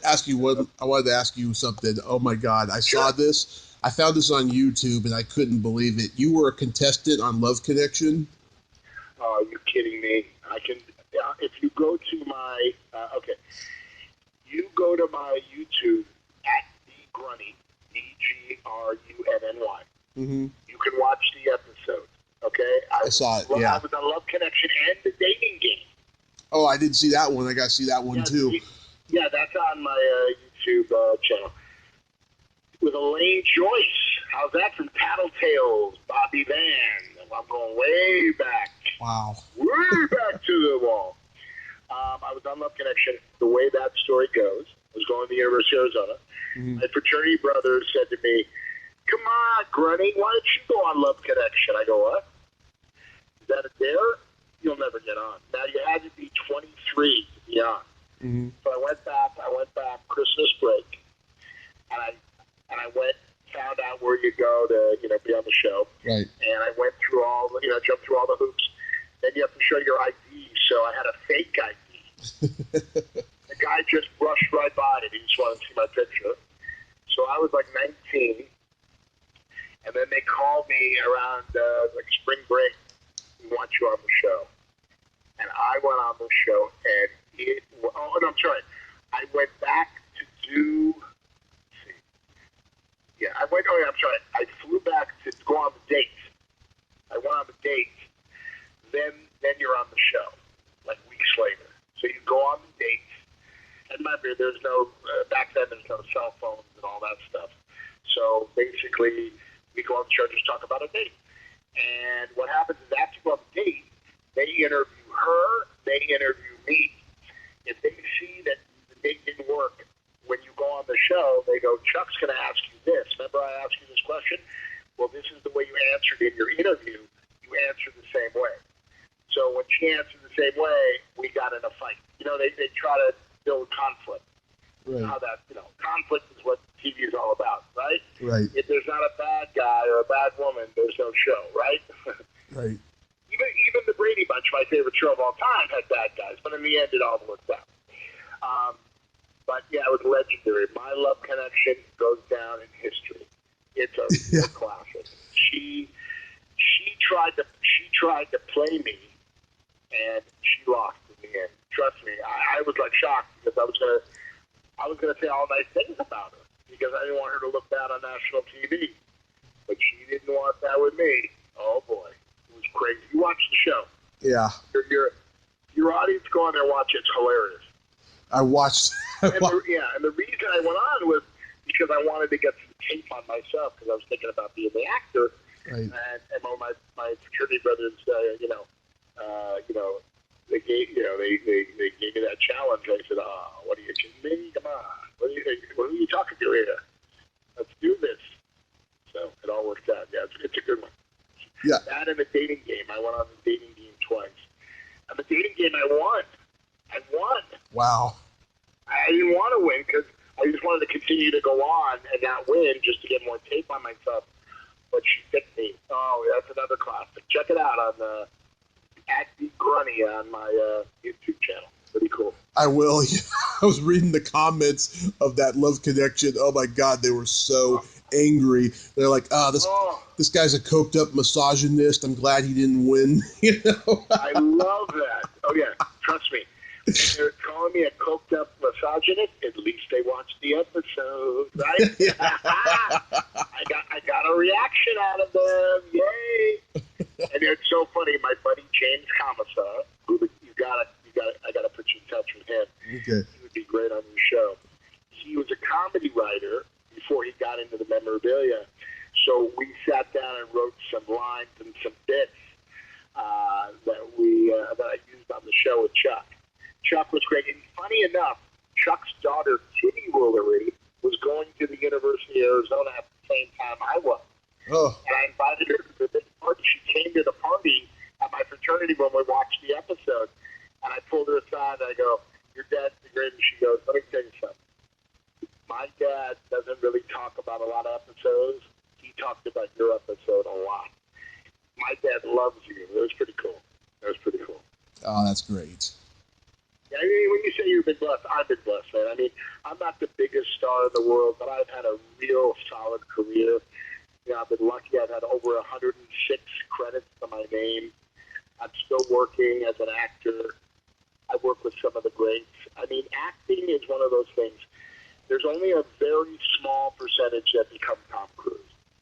ask you something. Oh, my God. I saw this. I found this on YouTube, and I couldn't believe it. You were a contestant on Love Connection? Oh, you're kidding me. I can... if you go to my... okay. You go to my YouTube at DGrunny, DGRUNNY. Mm-hmm. You can watch the episode, okay? I saw it, yeah. I was on Love Connection and the dating game. Oh, I didn't see that one. I got to see that one, too. Yeah, that's on my YouTube channel. With Elaine Joyce. How's that from Tattletales? Bobby Van. I'm going way back. Wow. Way back to the wall. I was on Love Connection. The way that story goes, I was going to the University of Arizona. Mm-hmm. My fraternity brother said to me, "Come on, Grunny, why don't you go on Love Connection?" I go, "What? Is that a dare? You'll never get on." Now, you had to be 23 to be on. Mm-hmm. So I went back Christmas break, and I found out where you go to, be on the show. Right. And I went through jumped through all the hoops. Then you have to show your ID. So I had a fake ID. The guy just brushed right by it. He just wanted to see my picture. So I was like 19. And then they called me around spring break. We want you on the show. And I went on the show, and I went back to do. I flew back to go on the date. I went on the date. Then you're on the show, like weeks later. So you go on the date. And remember, there's no back then. There's no cell phones and all that stuff. So basically, we go on the show, just talk about a date. And what happens is after you go on the date, they interview her. They interview me. If they see that the date didn't work, when you go on the show, they go, "Chuck's going to ask you this. Remember I asked you this question? Well, this is the way you answered in your interview. You answered the same way." So when she answered the same way, we got in a fight. They try to build conflict. Right. How that, conflict is what TV is all about, right? Right. If there's not a bad guy or a bad woman, there's no show, right? Right. Even the Brady Bunch, my favorite show of all time, had bad guys, but in the end, it all worked out. But yeah, it was legendary. My Love Connection goes down in history. It's a classic. She tried to play me, and she lost in the end. Trust me, I was like shocked because I was gonna say all nice things about her because I didn't want her to look bad on national TV. But she didn't want that with me. Oh boy, it was crazy. You watch the show. Yeah. Your audience, go on there and watch it. It's hilarious. I watched. And the reason I went on was because I wanted to get some tape on myself because I was thinking about being the actor. Right. And my fraternity brothers, they gave me that challenge. I said, "Oh, what are you kidding me? Come on, what are you talking to here? Let's do this." So it all worked out. Yeah, it's a good one. Yeah. That and the dating game. I went on the dating game twice. And the dating game, I won. Wow. I didn't want to win because I just wanted to continue to go on and not win just to get more tape on myself. But she picked me. Oh, that's another classic. Check it out on @Grunny on my YouTube channel. Pretty cool. I will. I was reading the comments of that Love Connection. Oh my God, they were so angry. They're like, this guy's a coked up misogynist. I'm glad he didn't win. I love that. Oh yeah, trust me. If they're calling me a coked up misogynist, at least they watched the episode, right? I got a reaction out of them. Yay! And it's so funny. My buddy James Commissar, who I gotta put you in touch with him. Okay. He would be great on your show. He was a comedy writer before he got into the memorabilia. So we sat down and wrote some lines and some bits that I used on the show with Chuck. Chuck was great. And funny enough, Chuck's daughter, Kitty Woolery, was going to the University of Arizona at the same time I was. Oh. And I invited her to the big party. She came to the party at my fraternity when we watched the episode. And I pulled her aside and I go, "Your dad's the greatest." And she goes, "Let me tell you something. My dad doesn't really talk about a lot of episodes. He talked about your episode a lot. My dad loves you." It was pretty cool. Oh, that's great. Yeah, I mean, when you say you've been blessed, I've been blessed, man. I mean, I'm not the biggest star in the world, but I've had a real solid career. I've been lucky. I've had over 106 credits to my name. I'm still working as an actor. I work with some of the greats. I mean, acting is one of those things. There's only a very small percentage that become Tom Cruise.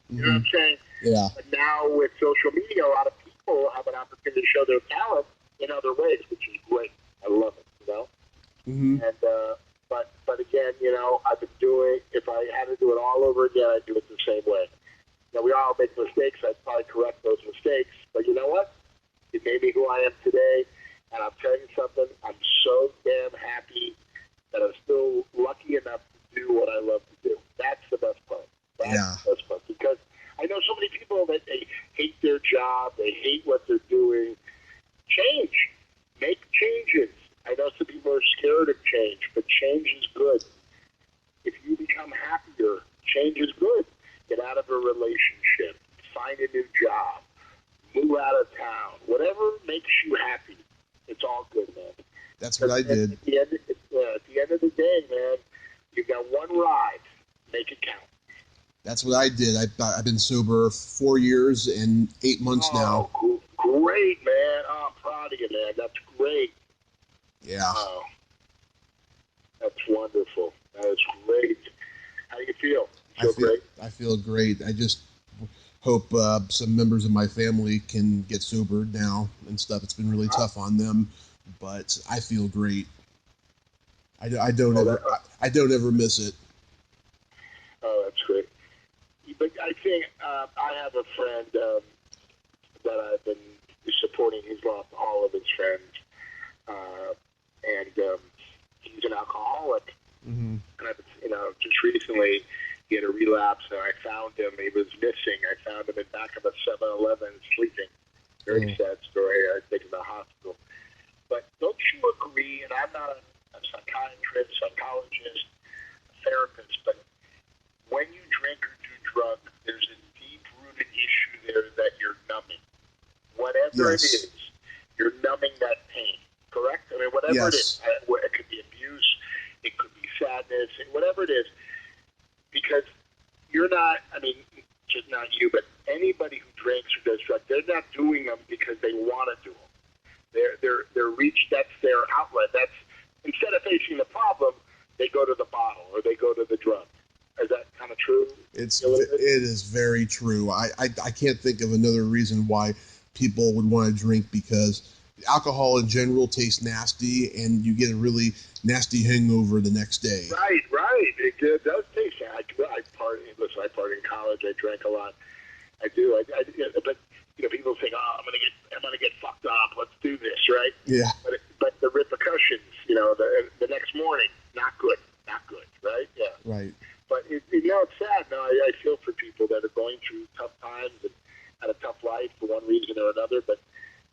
You know what I'm saying? Yeah. But now with social media, a lot of people have an opportunity to show their talent in other ways, which is great. I love it, Mm-hmm. And but again, I've been doing. If I had to do it all over again, I'd do it the same way. We all make mistakes. I'd probably correct those mistakes. But you know what? It made me who I am today. And I'll tell you something. I'm so damn happy that I'm still lucky enough to do what I love to do. That's the best part. That's the best part. Because I know so many people that they hate their job, they hate what they're doing. Change. Make changes. I know some people are scared of change, but change is good. If you become happier, change is good. Get out of a relationship. Find a new job. Move out of town. Whatever makes you happy, it's all good, man. That's what I did. At the end of the day, man, you've got one ride. Make it count. That's what I did. I've been sober 4 years and 8 months now. Great, man. Oh, I'm proud of you, man. That's great. Yeah. Oh, that's wonderful. That is great. How do you feel? You feel great? I feel great. I just hope some members of my family can get sober now and stuff. It's been really tough on them, but I feel great. I don't ever miss it. Oh, that's great. But I think I have a friend that I've been supporting. He's lost all of his friends, and he's an alcoholic. Mm-hmm. And just recently he had a relapse, and I found him. He was missing. I found him in back of a 7-Eleven sleeping. Very sad story. I think in the hospital. But don't you agree? And I'm not a psychiatrist, psychologist, therapist, but when you drink or do drugs, there's a deep-rooted issue there that you're numbing. Whatever it is, you're numbing that pain, correct? I mean, whatever it is. It could be abuse, it could be sadness, and whatever it is. Because you're not, I mean, just not you, but anybody who drinks or does drugs, they're not doing them because they want to do them. That's their outlet. That's, instead of facing the problem, they go to the bottle or they go to the drug. Is that kind of true? It is very true. I can't think of another reason why people would want to drink, because alcohol in general tastes nasty and you get a really nasty hangover the next day. Right. It does taste. I partied in college. I drank a lot. I do. But people think, I'm gonna get fucked up. Let's do this, right? Yeah. But the repercussions, the next morning, not good, right? Yeah. Right. But it's sad. No, I feel for people that are going through tough times and had a tough life for one reason or another. But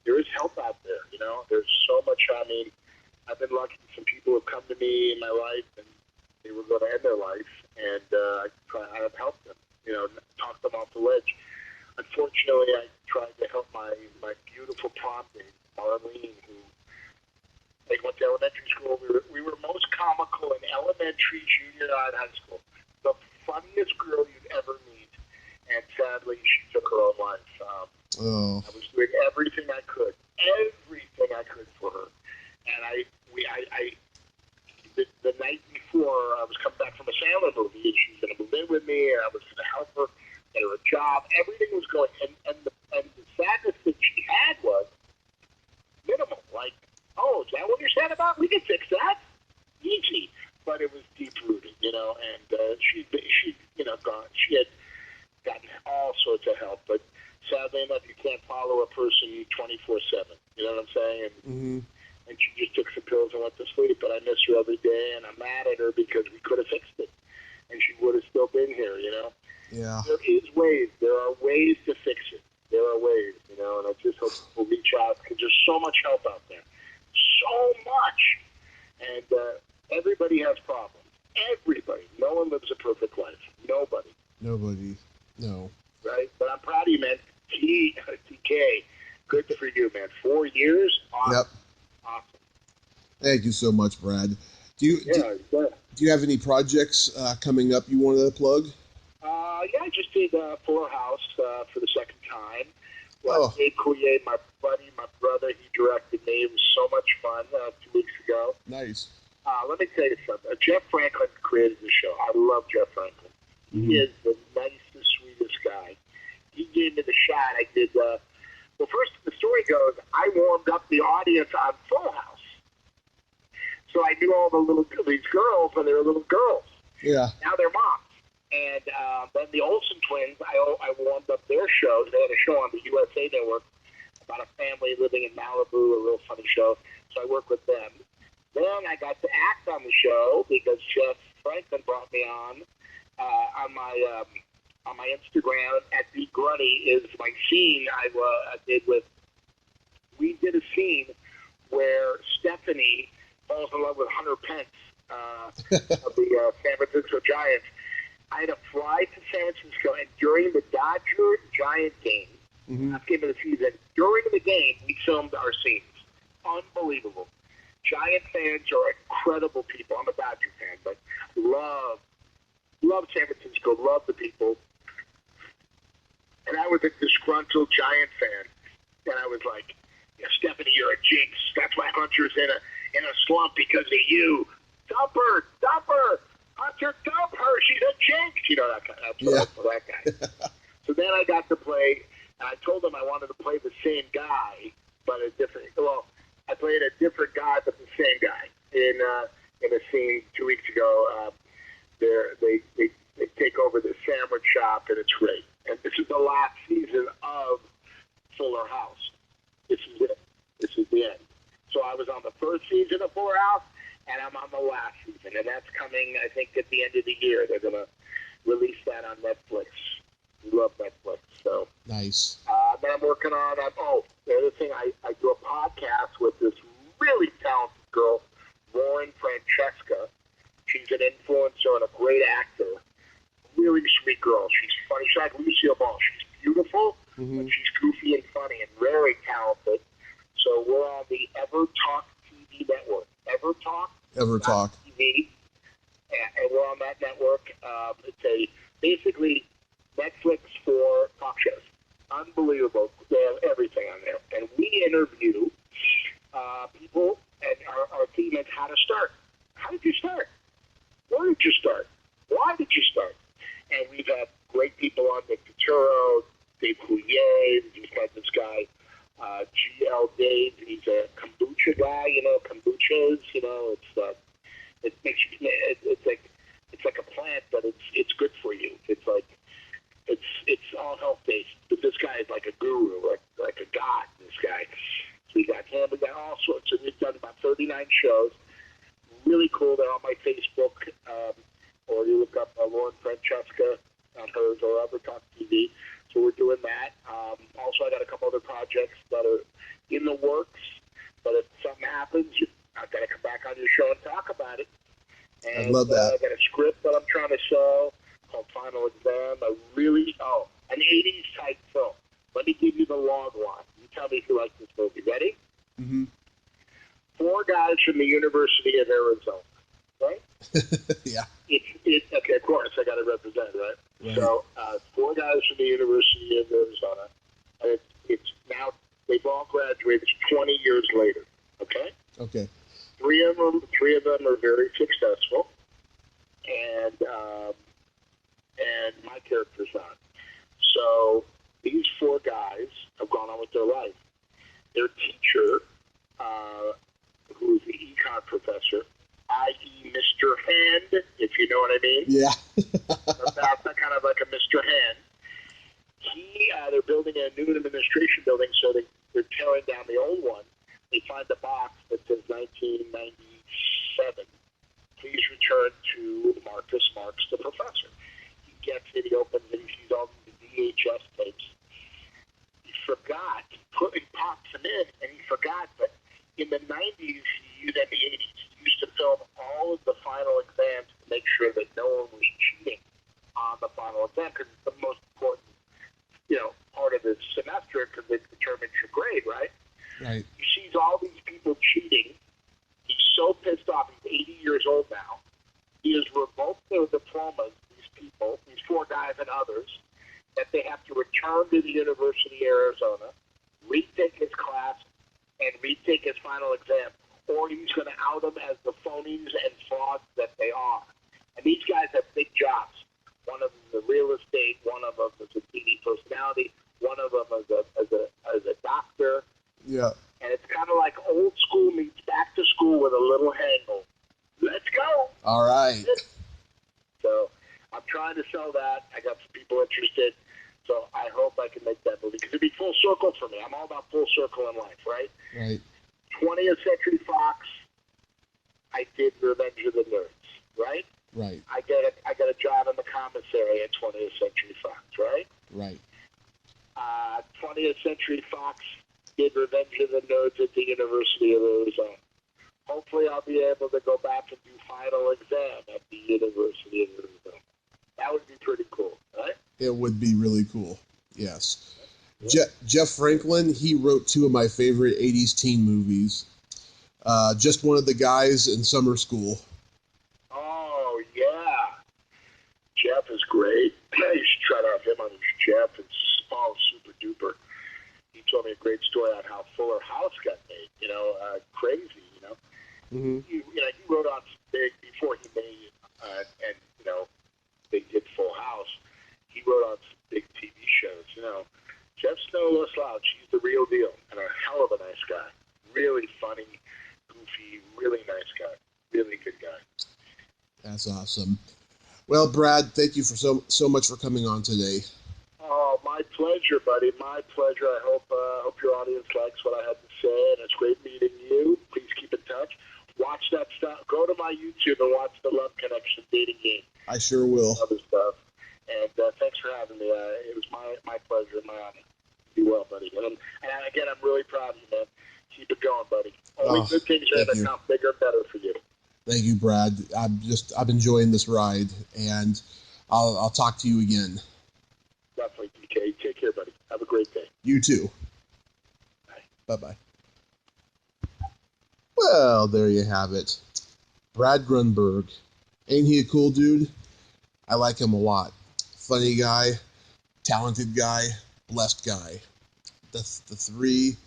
there is help out there. There's so much. I mean, I've been lucky. Some people have come to me in my life and they were going to end their life, and I have helped them. Talked them off the ledge. Unfortunately, I tried to help my beautiful prom date, Marlene, who they went to elementary school. We were most comical in elementary, junior high, and high school. The funniest girl you'd ever meet, and sadly, she took her own life. I was doing everything I could for her, and the night before, I was coming back from a Sandler movie, and she was going to move in with me, and I was going to help her get her a job. Everything was going, and the sadness that she had was minimal. Like, oh, is that what you're sad about? We can fix that. Easy. But it was deep-rooted, and she she had gotten all sorts of help, but sadly enough, you can't follow a person 24/7. You know what I'm saying? And she just took some pills and went to sleep. But I miss her every day, and I'm mad at her because we could have fixed it, and she would have still been here. Yeah. There are ways to fix it. There are ways, and I just hope people reach out because there's so much help out there, so much, and everybody has problems. Everybody. No one lives a perfect life. Nobody. No. Right? But I'm proud of you, man. TK, good for you, man. 4 years? Awesome. Yep. Awesome. Thank you so much, Brad. Do you have any projects coming up you wanted to plug? I just did Fuller House for the second time. Dave Coulier, my buddy, my brother, he directed me. It was so much fun 2 weeks ago. Nice. Let me tell you something. Jeff Franklin created the show. I love Jeff Franklin. He is the nicest, sweetest guy. He gave me the shot. I did, first the story goes, I warmed up the audience on Full House. So I knew all these girls when they were little girls. Yeah. Now they're moms. And then the Olsen twins, I warmed up their shows. They had a show on the USA Network about a family living in Malibu, a real funny show. So I worked with them. Then I got to act on the show because Chef Franklin brought me on my Instagram at the Grunny is my scene I did with. We did a scene where Stephanie falls in love with Hunter Pence of the San Francisco Giants. I had to fly to San Francisco, and during the Dodger-Giant game, last game of the season, during the game, we filmed our scenes. Unbelievable. Giant fans are incredible people. I'm a Dodger fan, but love San Francisco, love the people. And I was a disgruntled Giant fan, and I was like, Stephanie, you're a jinx. That's why Hunter's in a slump because of you. Dump her, Hunter, dump her. She's a jinx. You know that guy. That guy. So then I got to play. I told him I wanted to play the same guy, but a different. Well, I played a different guy, but the same guy in a scene 2 weeks ago. They take over the sandwich shop, and it's great. And this is the last season of Fuller House. This is it. This is the end. So I was on the first season of Fuller House, and I'm on the last season, and that's coming, I think, at the end of the year. They're going to release that on Netflix. We love Netflix. So nice. Then I'm working on, the other thing, I do a podcast with this really talented girl, Lauren Francesca. She's an influencer and a great actor. Really sweet girl. She's funny. She's like Lucille Ball. She's beautiful, but she's goofy and funny and very talented. So we're on the EverTalk TV network. EverTalk TV. And we're on that network. It's basically Netflix for talk shows. Unbelievable. They have everything on there. And we interview people, and our theme is how to start. How did you start? Where did you start? Why did you start? And we've had great people on, Nick Turturro, Dave Coulier. We've had this guy, GL Dave. He's a kombucha guy. Kombuchas. It makes you. It's like a plant, but it's good for you. It's all health based. But this guy is like a guru, like a god. This guy. So we got him. We got all sorts. So we've done about 39 shows. Really cool. They're on my Facebook. Or you look up Lauren Francesca on hers or EverTalk TV. So we're doing that. Also, I got a couple other projects that are in the works. But if something happens, I've got to come back on your show and talk about it. And I love that. I got a script that I'm trying to sell called Final Exam. An 80s type film. Let me give you the log line. You tell me if you like this movie. Ready? Mm-hmm. 4 guys from the University of Arizona. Right? Yeah. It's okay, of course, I got to represent, right? So, 4 guys from the University of Arizona. It's now, they've all graduated 20 years later, okay? Okay. 3 of them are very successful, and my character's not. So, these 4 guys have gone on with their life. Their teacher, who is the econ professor, i.e. Mr. Hand, if you know what I mean. Yeah. That's kind of like a Mr. Hand. They're building a new administration building, so they're tearing down the old one. They find a box that says 1997. Please return to Marcus Marks, the professor. He gets it, he opens it, he sees all the VHS tapes. He forgot, he pops them in, and he forgot, but in the 90s, and the 80s, he used to film all of the final exams to make sure that no one was cheating on the final exam, because it's the most important, part of the semester, because it determines your grade, right? Right. He sees all these people cheating. He's so pissed off. He's 80 years old now. He has revoked their diplomas, these people, these 4 guys and others, that they have to return to the University of Arizona, retake his class, and retake his final exam, or he's going to out them as the phonies and frauds that they are. And these guys have big jobs. One of them is in real estate. One of them is a TV personality. One of them is a doctor. Yeah. And it's kind of like old school meets back to school with a little hangover. Let's go. All right. So I'm trying to sell that. I got some people interested. So I hope I can make that movie, because it'd be full circle for me. I'm all about full circle in life, right? Right. 20th Century Fox, I did Revenge of the Nerds, right? Right. I got a job in the commissary at 20th Century Fox, right? Right. 20th Century Fox did Revenge of the Nerds at the University of Arizona. Hopefully I'll be able to go back and do final exam at the University of Arizona. That would be pretty cool, right? It would be really cool, yes. Jeff Franklin, he wrote two of my favorite 80s teen movies. Just One of the Guys in Summer School. Oh, yeah. Jeff is great. You should try to have him on. Jeff is all super duper. He told me a great story on how Fuller House got made. Crazy, Mm-hmm. He wrote on some big, before he made, and, they did Full House, he wrote on some big TV shows, Jeff's no slouch. He's the real deal and a hell of a nice guy. Really funny, goofy, really nice guy. Really good guy. That's awesome. Well, Brad, thank you for so much for coming on today. Oh, my pleasure, buddy. My pleasure. I hope your audience likes what I had to say, and it's great meeting you. Please keep in touch. Watch that stuff. Go to my YouTube and watch the Love Connection dating game. I sure will. Other stuff. And thanks for having me. It was my pleasure and my honor. Be well, buddy. And again, I'm really proud of you, man. Keep it going, buddy. Only good things are going to come bigger and better for you. Thank you, Brad. I'm enjoying this ride, and I'll talk to you again. Definitely, DK. Take care, buddy. Have a great day. You too. Bye. Bye-bye. Well, there you have it. Brad Grunberg. Ain't he a cool dude? I like him a lot. Funny guy, talented guy, blessed guy. The three,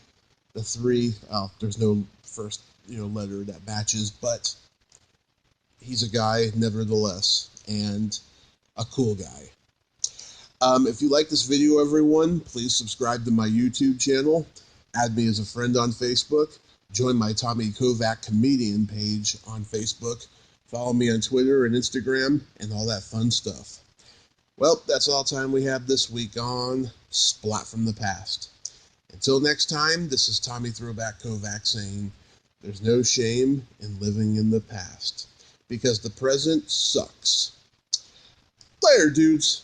there's no first, letter that matches, but he's a guy nevertheless, and a cool guy. If you like this video, everyone, please subscribe to my YouTube channel, add me as a friend on Facebook, join my Tommy Kovac comedian page on Facebook, follow me on Twitter and Instagram, and all that fun stuff. Well, that's all time we have this week on Splat from the Past. Until next time, this is Tommy Throwback Kovac saying, there's no shame in living in the past, because the present sucks. Later, dudes.